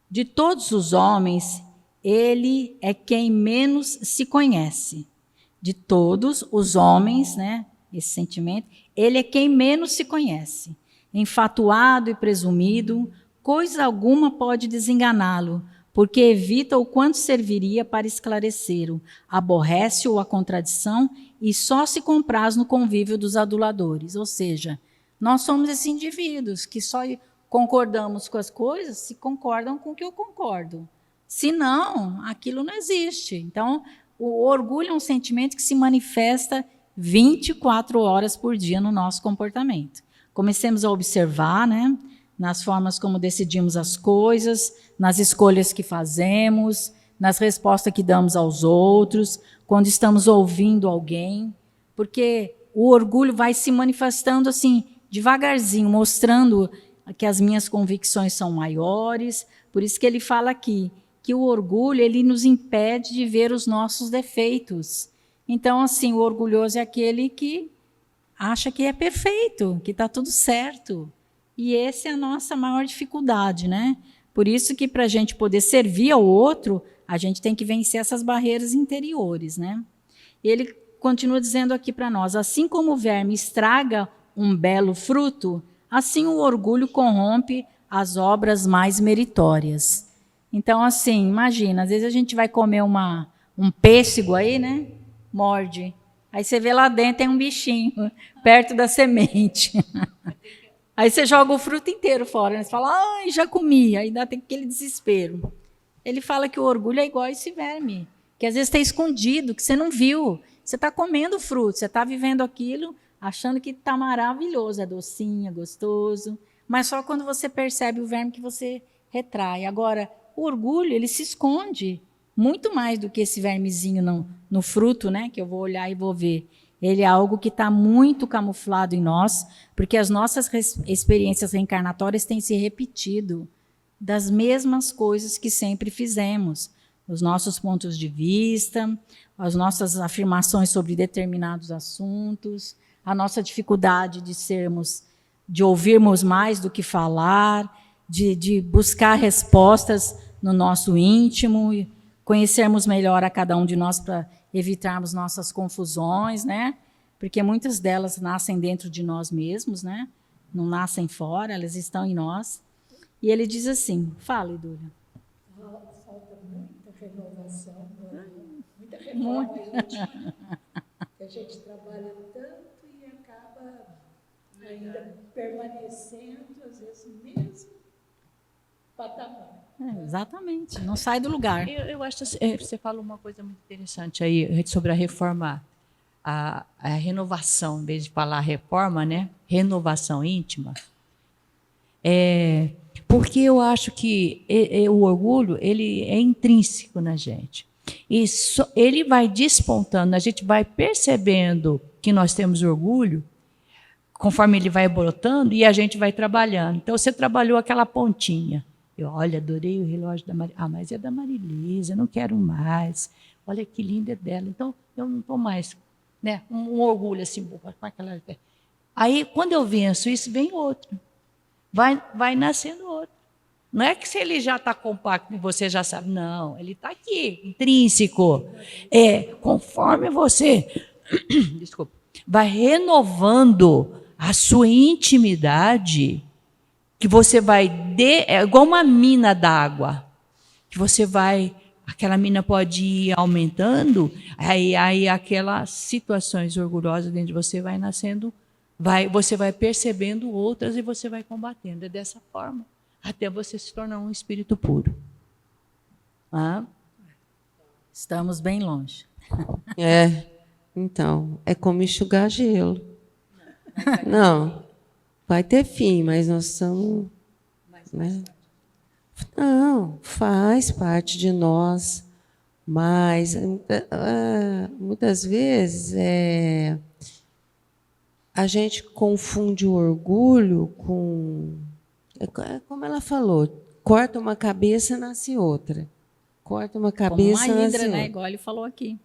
De todos os homens, ele é quem menos se conhece. De todos os homens, né, esse sentimento, ele é quem menos se conhece. Enfatuado e presumido, coisa alguma pode desenganá-lo, porque evita o quanto serviria para esclarecê-lo, aborrece-o a contradição e só se compraz no convívio dos aduladores. Ou seja, nós somos esses indivíduos que só concordamos com as coisas se concordam com o que eu concordo. Se não, aquilo não existe. Então, o orgulho é um sentimento que se manifesta 24 horas por dia no nosso comportamento. Comecemos a observar, né, nas formas como decidimos as coisas, nas escolhas que fazemos, nas respostas que damos aos outros, quando estamos ouvindo alguém, porque o orgulho vai se manifestando assim, devagarzinho, mostrando que as minhas convicções são maiores. Por isso que ele fala aqui, que o orgulho ele nos impede de ver os nossos defeitos. Então, assim, o orgulhoso é aquele que acha que é perfeito, que está tudo certo. E essa é a nossa maior dificuldade, né? Por isso que para a gente poder servir ao outro, a gente tem que vencer essas barreiras interiores, né? E ele continua dizendo aqui para nós, assim como o verme estraga um belo fruto, assim o orgulho corrompe as obras mais meritórias. Então, assim, imagina, às vezes a gente vai comer um pêssego aí, né? Morde. Aí você vê lá dentro, tem um bichinho perto da semente. Aí você joga o fruto inteiro fora, né? Você fala, ai, já comi. Aí dá aquele desespero. Ele fala que o orgulho é igual a esse verme, que às vezes está escondido, que você não viu. Você está comendo o fruto, você está vivendo aquilo, achando que está maravilhoso, é docinho, é gostoso. Mas só quando você percebe o verme que você retrai. Agora, o orgulho, ele se esconde muito mais do que esse vermezinho no fruto, né? Que eu vou olhar e vou ver. Ele é algo que está muito camuflado em nós, porque as nossas experiências reencarnatórias têm se repetido das mesmas coisas que sempre fizemos. Os nossos pontos de vista, as nossas afirmações sobre determinados assuntos, a nossa dificuldade de ouvirmos mais do que falar, de buscar respostas no nosso íntimo, conhecermos melhor a cada um de nós para evitarmos nossas confusões, né? Porque muitas delas nascem dentro de nós mesmos, né? Não nascem fora, elas estão em nós. E ele diz assim, fala, Idúlia. Falta muita renovação, muita reforma íntima, que a gente trabalha tanto e acaba ainda permanecendo, às vezes, no mesmo patamar. Exatamente, não sai do lugar. Eu acho que você falou uma coisa muito interessante aí sobre a reforma, a renovação, em vez de falar reforma, né? Renovação íntima. Porque eu acho que o orgulho ele é intrínseco na gente. E ele vai despontando, a gente vai percebendo que nós temos orgulho, conforme ele vai brotando, e a gente vai trabalhando. Então, você trabalhou aquela pontinha. Olha, adorei o relógio da Marilisa. Ah, mas é da Marilisa, eu não quero mais. Olha que linda é dela. Então, eu não estou mais, né? Um orgulho assim, com aquela... Aí, quando eu venço isso, vem outro. Vai nascendo outro. Não é que se ele já está compacto e você já sabe. Não, ele está aqui, intrínseco. Conforme você desculpa, vai renovando a sua intimidade, que você vai... É igual uma mina d'água, que você vai... Aquela mina pode ir aumentando, aí aquelas situações orgulhosas dentro de você vai nascendo, você vai percebendo outras e você vai combatendo. É dessa forma, até você se tornar um espírito puro. Estamos bem longe. Então, é como enxugar gelo. Não, vai ter fim, mas nós estamos... Né? Não, faz parte de nós, mas muitas vezes a gente confunde o orgulho com... como ela falou, corta uma cabeça, nasce outra. Corta uma cabeça, como uma nasce hidra, né? outra. Igual ele falou aqui.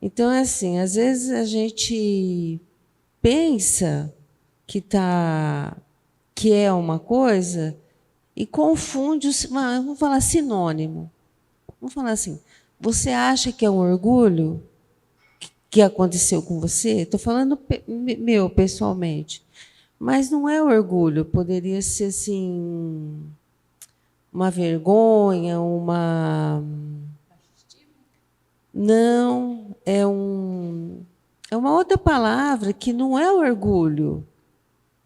Então, é assim, às vezes a gente pensa que é uma coisa e confunde, vamos falar sinônimo. Vamos falar assim, você acha que é um orgulho que aconteceu com você? Estou falando meu, pessoalmente. Mas não é orgulho, poderia ser assim, uma vergonha, Não, é uma outra palavra que não é orgulho.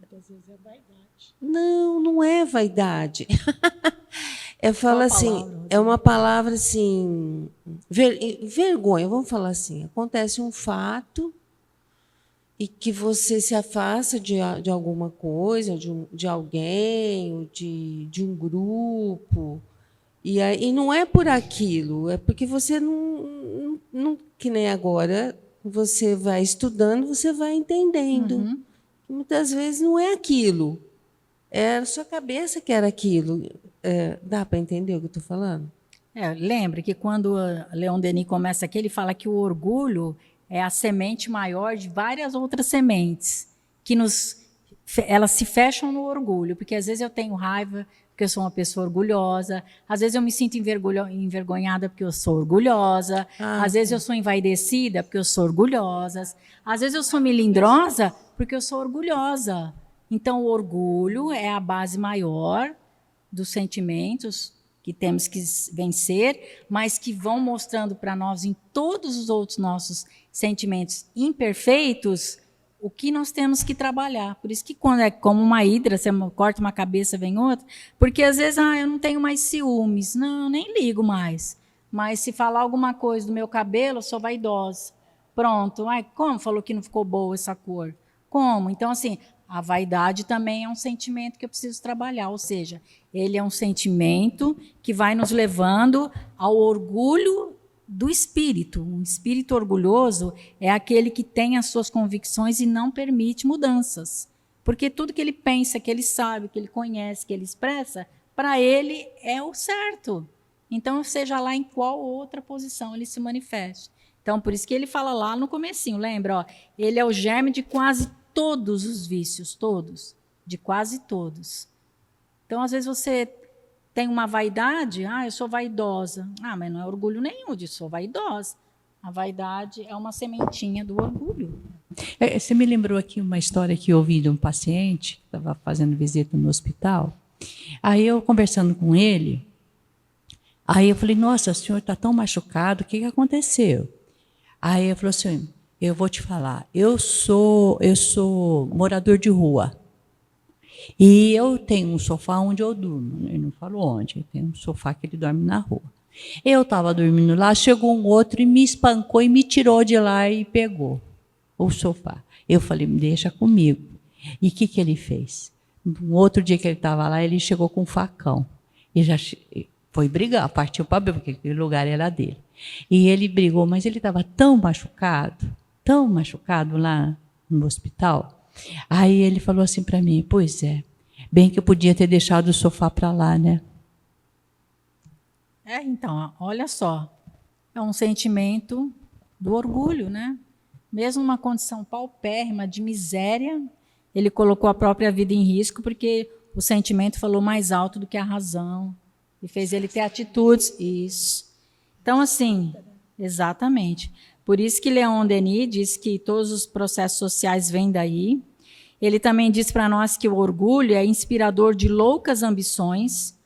Às vezes é vaidade. Não, não é vaidade. Qual Assim, palavra? é uma palavra assim, vergonha, vamos falar assim. Acontece um fato e que você se afasta de alguma coisa, de alguém, ou de um grupo. E não é por aquilo, é porque você não, que nem agora, você vai estudando, você vai entendendo. Uhum. Muitas vezes não é aquilo, é a sua cabeça que era aquilo. Dá para entender o que eu estou falando? Lembre que quando Leon Denis começa aqui, ele fala que o orgulho é a semente maior de várias outras sementes, que elas se fecham no orgulho, porque às vezes eu tenho raiva porque eu sou uma pessoa orgulhosa, às vezes eu me sinto envergonhada porque eu sou orgulhosa, às vezes eu sou envaidecida porque eu sou orgulhosa, às vezes eu sou melindrosa porque eu sou orgulhosa. Então, o orgulho é a base maior dos sentimentos que temos que vencer, mas que vão mostrando para nós, em todos os outros nossos sentimentos imperfeitos, o que nós temos que trabalhar. Por isso que quando é como uma hidra, você corta uma cabeça, vem outra, porque às vezes, eu não tenho mais ciúmes. Não, nem ligo mais. Mas se falar alguma coisa do meu cabelo, eu sou vaidosa. Pronto. Como falou que não ficou boa essa cor? Como? Então, assim, a vaidade também é um sentimento que eu preciso trabalhar, ou seja, ele é um sentimento que vai nos levando ao orgulho do espírito. Um espírito orgulhoso é aquele que tem as suas convicções e não permite mudanças. Porque tudo que ele pensa, que ele sabe, que ele conhece, que ele expressa, para ele é o certo. Então, seja lá em qual outra posição ele se manifeste. Então, por isso que ele fala lá no comecinho, lembra? Ele é o germe de quase todos os vícios, todos, de quase todos. Então, às vezes você tem uma vaidade, eu sou vaidosa. Mas não é orgulho nenhum de sou vaidosa. A vaidade é uma sementinha do orgulho. Você me lembrou aqui uma história que eu ouvi de um paciente que estava fazendo visita no hospital. Aí eu conversando com ele, aí eu falei, nossa, o senhor está tão machucado, o que aconteceu? Aí ele falou assim, eu vou te falar, eu sou morador de rua. E eu tenho um sofá onde eu durmo. Ele não falou onde, tem um sofá que ele dorme na rua. Eu estava dormindo lá, chegou um outro e me espancou e me tirou de lá e pegou o sofá. Eu falei, me deixa comigo. E o que ele fez? Um outro dia que ele estava lá, ele chegou com um facão. E já foi brigar, partiu para brigar, porque aquele lugar era dele. E ele brigou, mas ele estava tão machucado lá no hospital. Aí ele falou assim para mim, pois é, bem que eu podia ter deixado o sofá para lá, né? Então, olha só, é um sentimento do orgulho, né? Mesmo numa condição paupérrima de miséria, ele colocou a própria vida em risco porque o sentimento falou mais alto do que a razão e fez ele ter atitudes. Isso. Então, assim, exatamente. Por isso que Leon Denis diz que todos os processos sociais vêm daí. Ele também diz para nós que o orgulho é inspirador de loucas ambições,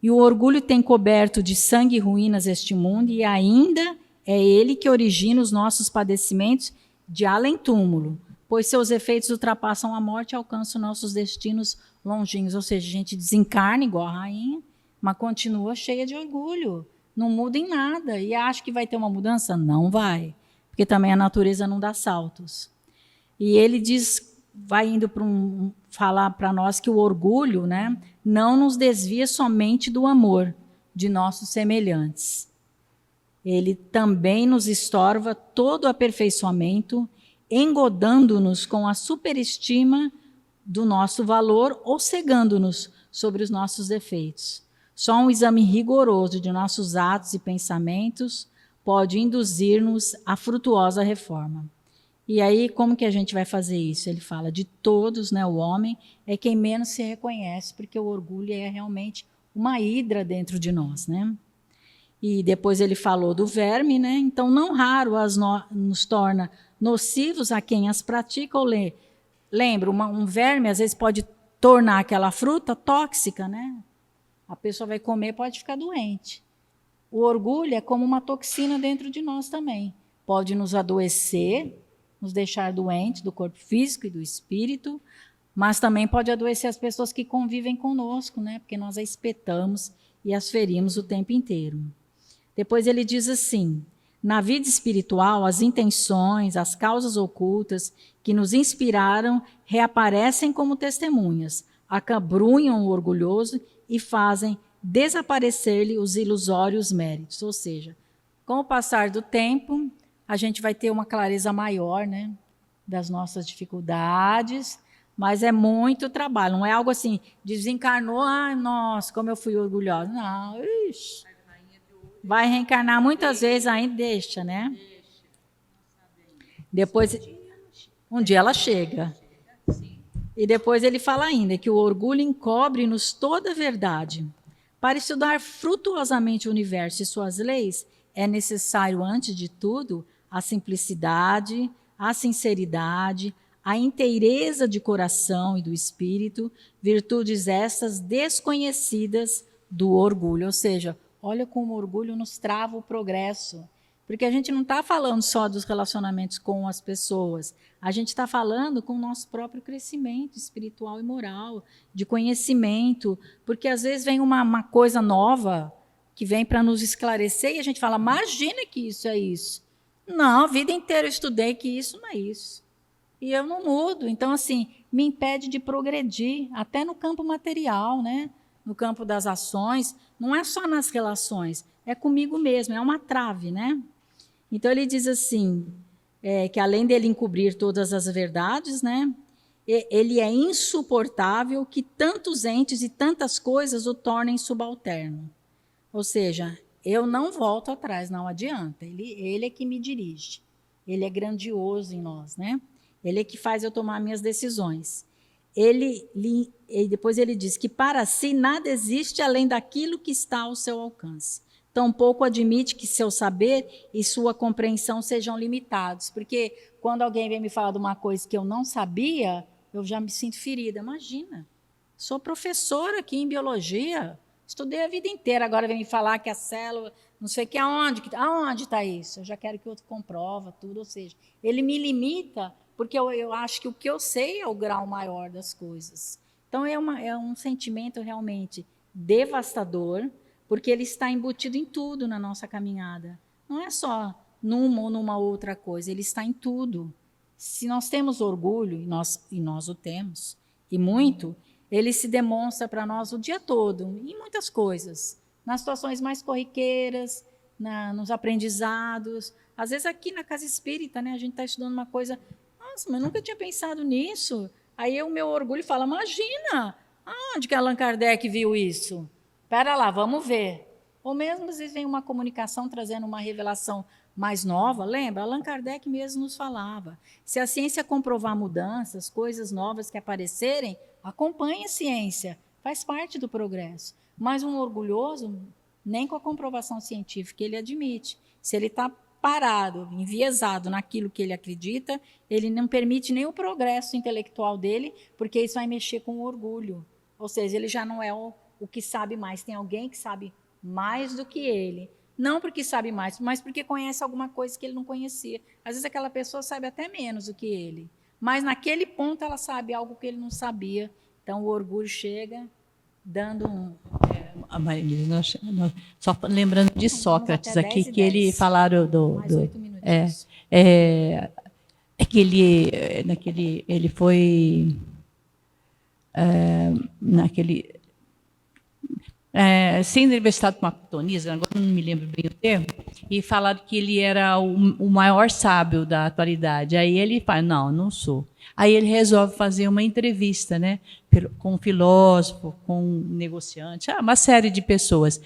e o orgulho tem coberto de sangue e ruínas este mundo, e ainda é ele que origina os nossos padecimentos de além-túmulo, pois seus efeitos ultrapassam a morte e alcançam nossos destinos longínquos. Ou seja, a gente desencarna igual a rainha, mas continua cheia de orgulho, não muda em nada, e acha que vai ter uma mudança? Não vai, porque também a natureza não dá saltos. E ele diz, vai indo para falar para nós que o orgulho, né, não nos desvia somente do amor de nossos semelhantes. Ele também nos estorva todo o aperfeiçoamento engodando-nos com a superestima do nosso valor ou cegando-nos sobre os nossos defeitos. Só um exame rigoroso de nossos atos e pensamentos pode induzir-nos à frutuosa reforma. E aí, como que a gente vai fazer isso? Ele fala de todos, né? O homem é quem menos se reconhece, porque o orgulho é realmente uma hidra dentro de nós, né? E depois ele falou do verme, né? Então, não raro nos torna nocivos a quem as pratica ou lê. Lembra, um verme às vezes pode tornar aquela fruta tóxica, né? A pessoa vai comer, pode ficar doente. O orgulho é como uma toxina dentro de nós também. Pode nos adoecer, nos deixar doentes do corpo físico e do espírito, mas também pode adoecer as pessoas que convivem conosco, né? Porque nós a espetamos e as ferimos o tempo inteiro. Depois ele diz assim: na vida espiritual, as intenções, as causas ocultas que nos inspiraram reaparecem como testemunhas, acabrunham o orgulhoso e fazem desaparecer-lhe os ilusórios méritos. Ou seja, com o passar do tempo, a gente vai ter uma clareza maior, né, das nossas dificuldades, mas é muito trabalho. Não é algo assim, desencarnou, ai, nossa, como eu fui orgulhosa. Não, ixi. Vai reencarnar muitas vezes ainda, deixa, né? Depois, um dia ela chega. E depois ele fala ainda que o orgulho encobre-nos toda a verdade. Para estudar frutuosamente o universo e suas leis, é necessário, antes de tudo, a simplicidade, a sinceridade, a inteireza de coração e do espírito, virtudes estas desconhecidas do orgulho. Ou seja, olha como o orgulho nos trava o progresso. Porque a gente não está falando só dos relacionamentos com as pessoas, a gente está falando com o nosso próprio crescimento espiritual e moral, de conhecimento, porque às vezes vem uma coisa nova que vem para nos esclarecer e a gente fala, imagina que isso é isso. Não, a vida inteira eu estudei que isso não é isso. E eu não mudo. Então, assim, me impede de progredir, até no campo material, né? No campo das ações, não é só nas relações, é comigo mesmo, é uma trave, né? Então, ele diz assim, que além dele encobrir todas as verdades, né, ele é insuportável que tantos entes e tantas coisas o tornem subalterno. Ou seja, eu não volto atrás, não adianta, ele é que me dirige, ele é grandioso em nós, né? Ele é que faz eu tomar minhas decisões. Depois ele diz que para si nada existe além daquilo que está ao seu alcance. Tampouco admite que seu saber e sua compreensão sejam limitados, porque quando alguém vem me falar de uma coisa que eu não sabia, eu já me sinto ferida. Imagina, sou professora aqui em biologia, estudei a vida inteira, agora vem me falar que a célula, não sei o que, aonde está isso? Eu já quero que o outro comprova tudo, ou seja, ele me limita, porque eu acho que o que eu sei é o grau maior das coisas. Então, é um sentimento realmente devastador, porque ele está embutido em tudo na nossa caminhada. Não é só numa ou numa outra coisa, ele está em tudo. Se nós temos orgulho, e nós o temos, e muito, ele se demonstra para nós o dia todo, em muitas coisas, nas situações mais corriqueiras, nos aprendizados. Às vezes aqui na casa espírita, né, a gente está estudando uma coisa, nossa, mas eu nunca tinha pensado nisso. Aí o meu orgulho fala, imagina, onde que Allan Kardec viu isso? Espera lá, vamos ver. Ou mesmo, às vezes, vem uma comunicação trazendo uma revelação mais nova. Lembra? Allan Kardec mesmo nos falava. Se a ciência comprovar mudanças, coisas novas que aparecerem, acompanhe a ciência. Faz parte do progresso. Mas um orgulhoso, nem com a comprovação científica ele admite. Se ele está parado, enviesado naquilo que ele acredita, ele não permite nem o progresso intelectual dele, porque isso vai mexer com o orgulho. Ou seja, ele já não é o que sabe mais. Tem alguém que sabe mais do que ele. Não porque sabe mais, mas porque conhece alguma coisa que ele não conhecia. Às vezes aquela pessoa sabe até menos do que ele. Mas naquele ponto ela sabe algo que ele não sabia. Então o orgulho chega dando um... Só lembrando de Sócrates aqui, que ele falaram Mais 8 minutos. Que ele foi naquele... sendo entrevistado por uma pitonisa, agora não me lembro bem o termo, e falaram que ele era o maior sábio da atualidade. Aí ele fala, não sou. Aí ele resolve fazer uma entrevista, né, com um filósofo, com um negociante, uma série de pessoas.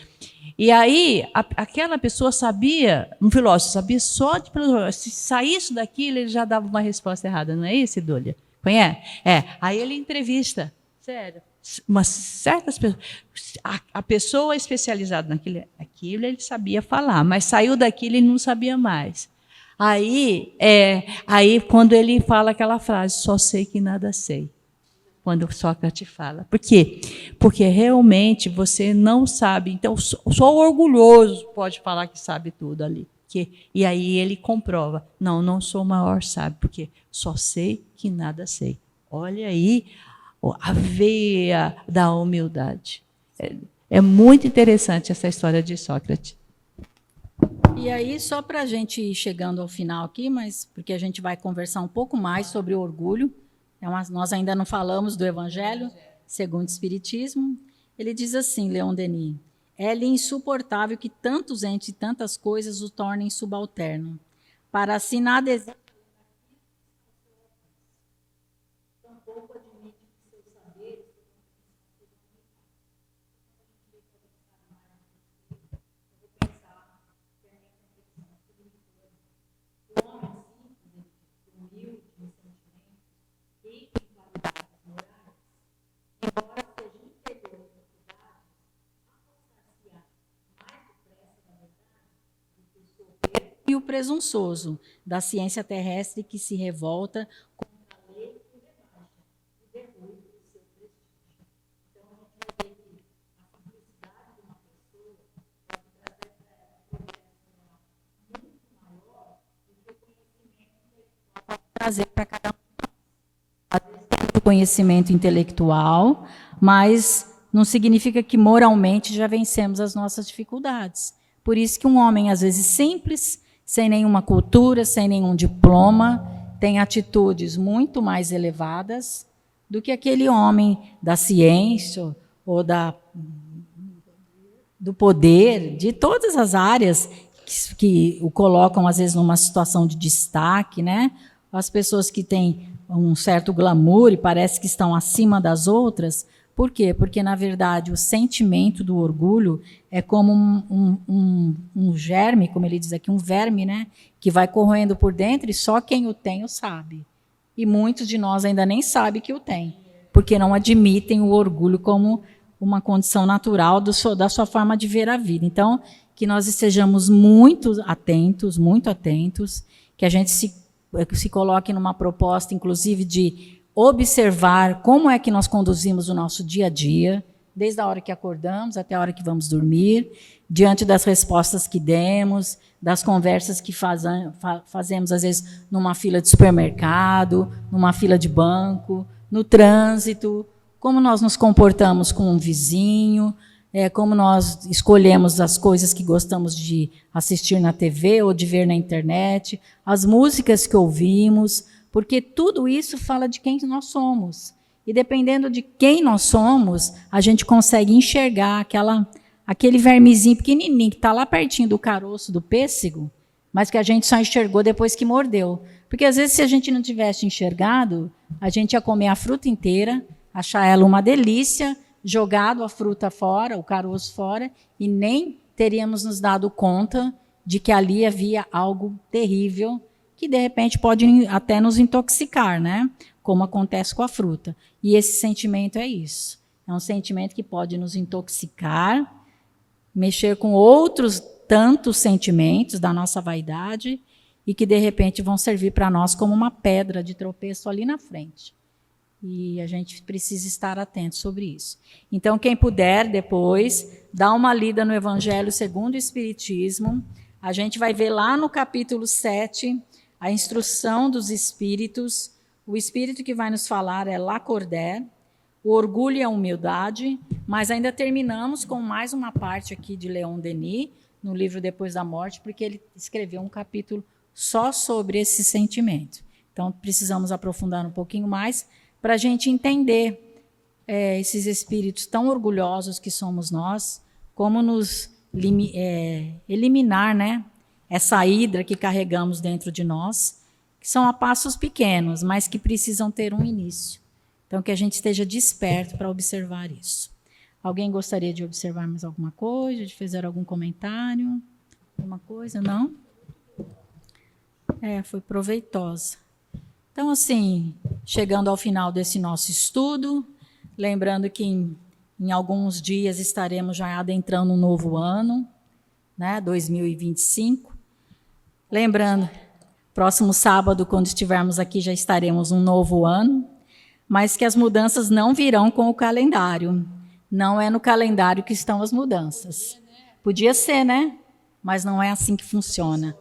E aí aquela pessoa sabia, um filósofo sabia só de se saísse daquilo, ele já dava uma resposta errada, não é isso, Dúlia? Conhece? Aí ele entrevista, sério, umas certas pessoas. A pessoa especializada naquilo, ele sabia falar, mas saiu daquilo ele não sabia mais. Aí quando ele fala aquela frase, só sei que nada sei. Quando Sócrates fala. Por quê? Porque realmente você não sabe. Então, só o orgulhoso pode falar que sabe tudo ali. E aí ele comprova. Não sou o maior sábio, porque só sei que nada sei. Olha aí a veia da humildade. É muito interessante essa história de Sócrates. E aí, só para a gente ir chegando ao final aqui, mas porque a gente vai conversar um pouco mais sobre o orgulho, nós ainda não falamos do Evangelho segundo o Espiritismo. Ele diz assim, Leon Denis, é-lhe insuportável que tantos entes e tantas coisas o tornem subalterno. Para si nada existe. E o presunçoso da ciência terrestre que se revolta contra a lei que rebaixa e derruba o seu prestígio. Então, a gente vai ver que a simplicidade de uma pessoa pode trazer para ela um progresso muito maior do que o conhecimento intelectual pode trazer para cada um de nós. Às vezes tem o conhecimento intelectual, mas não significa que moralmente já vencemos as nossas dificuldades. Por isso que um homem, às vezes, simples, sem nenhuma cultura, sem nenhum diploma, tem atitudes muito mais elevadas do que aquele homem da ciência ou do poder, de todas as áreas que o colocam, às vezes, numa situação de destaque, né? As pessoas que têm um certo glamour e parece que estão acima das outras. Por quê? Porque, na verdade, o sentimento do orgulho é como um germe, como ele diz aqui, um verme, né? Que vai corroendo por dentro e só quem o tem o sabe. E muitos de nós ainda nem sabem que o tem, porque não admitem o orgulho como uma condição natural da sua forma de ver a vida. Então, que nós estejamos muito atentos, que a gente se coloque numa proposta, inclusive, de observar como é que nós conduzimos o nosso dia a dia, desde a hora que acordamos até a hora que vamos dormir, diante das respostas que demos, das conversas que fazemos, às vezes, numa fila de supermercado, numa fila de banco, no trânsito, como nós nos comportamos com um vizinho, como nós escolhemos as coisas que gostamos de assistir na TV ou de ver na internet, as músicas que ouvimos, porque tudo isso fala de quem nós somos. E dependendo de quem nós somos, a gente consegue enxergar aquele vermezinho pequenininho que está lá pertinho do caroço do pêssego, mas que a gente só enxergou depois que mordeu. Porque às vezes, se a gente não tivesse enxergado, a gente ia comer a fruta inteira, achar ela uma delícia, jogado a fruta fora, o caroço fora, e nem teríamos nos dado conta de que ali havia algo terrível, que de repente pode até nos intoxicar, né? Como acontece com a fruta. E esse sentimento é isso. É um sentimento que pode nos intoxicar, mexer com outros tantos sentimentos da nossa vaidade e que, de repente, vão servir para nós como uma pedra de tropeço ali na frente. E a gente precisa estar atento sobre isso. Então, quem puder, depois, dá uma lida no Evangelho segundo o Espiritismo. A gente vai ver lá no capítulo 7, a instrução dos espíritos. O espírito que vai nos falar é Lacordaire, o orgulho e a humildade, mas ainda terminamos com mais uma parte aqui de Leon Denis, no livro Depois da Morte, porque ele escreveu um capítulo só sobre esse sentimento. Então, precisamos aprofundar um pouquinho mais para a gente entender esses espíritos tão orgulhosos que somos nós, como nos eliminar, né, essa hidra que carregamos dentro de nós, que são a passos pequenos, mas que precisam ter um início. Então, que a gente esteja desperto para observar isso. Alguém gostaria de observar mais alguma coisa, de fazer algum comentário? Alguma coisa? Não? Foi proveitosa. Então, assim, chegando ao final desse nosso estudo, lembrando que em alguns dias estaremos já adentrando um novo ano, né, 2025. Lembrando, próximo sábado, quando estivermos aqui, já estaremos um novo ano, mas que as mudanças não virão com o calendário. Não é no calendário que estão as mudanças. Podia ser, né? Mas não é assim que funciona.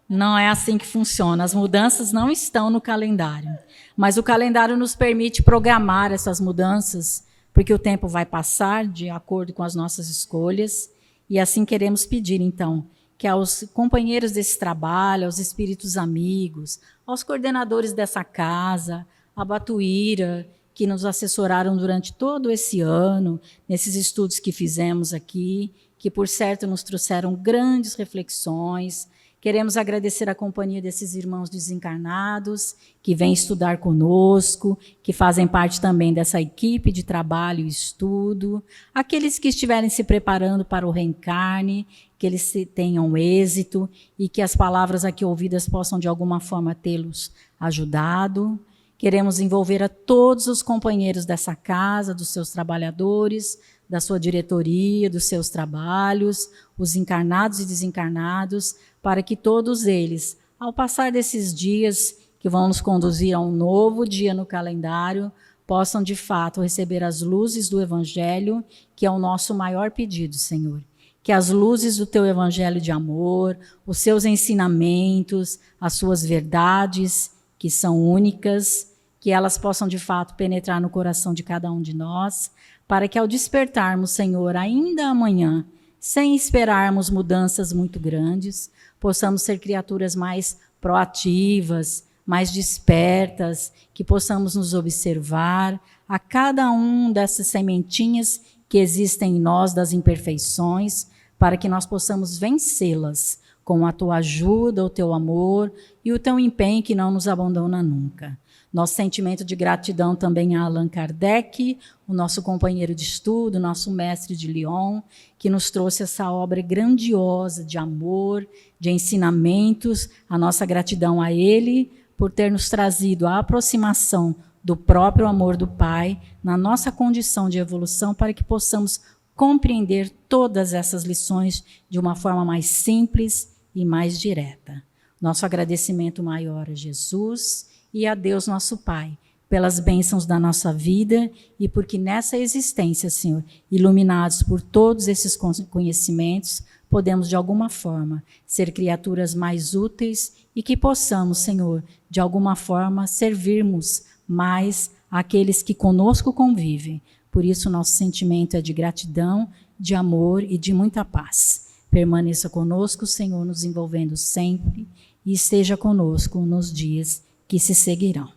Não é assim que funciona. As mudanças não estão no calendário. Mas o calendário nos permite programar essas mudanças, porque o tempo vai passar de acordo com as nossas escolhas. E assim queremos pedir, então, que aos companheiros desse trabalho, aos espíritos amigos, aos coordenadores dessa casa, a Batuíra, que nos assessoraram durante todo esse ano, nesses estudos que fizemos aqui, que, por certo, nos trouxeram grandes reflexões. Queremos agradecer a companhia desses irmãos desencarnados, que vêm estudar conosco, que fazem parte também dessa equipe de trabalho e estudo, aqueles que estiverem se preparando para o reencarne, que eles tenham êxito e que as palavras aqui ouvidas possam, de alguma forma, tê-los ajudado. Queremos envolver a todos os companheiros dessa casa, dos seus trabalhadores, da sua diretoria, dos seus trabalhos, os encarnados e desencarnados, para que todos eles, ao passar desses dias que vão nos conduzir a um novo dia no calendário, possam, de fato, receber as luzes do Evangelho, que é o nosso maior pedido, Senhor. Que as luzes do teu Evangelho de amor, os seus ensinamentos, as suas verdades, que são únicas, que elas possam, de fato, penetrar no coração de cada um de nós, para que, ao despertarmos, Senhor, ainda amanhã, sem esperarmos mudanças muito grandes, possamos ser criaturas mais proativas, mais despertas, que possamos nos observar a cada um dessas sementinhas que existem em nós, das imperfeições, para que nós possamos vencê-las com a tua ajuda, o teu amor e o teu empenho que não nos abandona nunca. Nosso sentimento de gratidão também a Allan Kardec, o nosso companheiro de estudo, nosso mestre de Lyon, que nos trouxe essa obra grandiosa de amor, de ensinamentos. A nossa gratidão a ele por ter nos trazido a aproximação do próprio amor do Pai na nossa condição de evolução, para que possamos compreender todas essas lições de uma forma mais simples e mais direta. Nosso agradecimento maior a Jesus e a Deus nosso Pai, pelas bênçãos da nossa vida e porque nessa existência, Senhor, iluminados por todos esses conhecimentos, podemos de alguma forma ser criaturas mais úteis e que possamos, Senhor, de alguma forma servirmos mais àqueles que conosco convivem. Por isso nosso sentimento é de gratidão, de amor e de muita paz. Permaneça conosco, Senhor, nos envolvendo sempre e esteja conosco nos dias que se seguirão.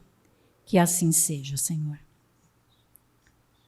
Que assim seja, Senhor.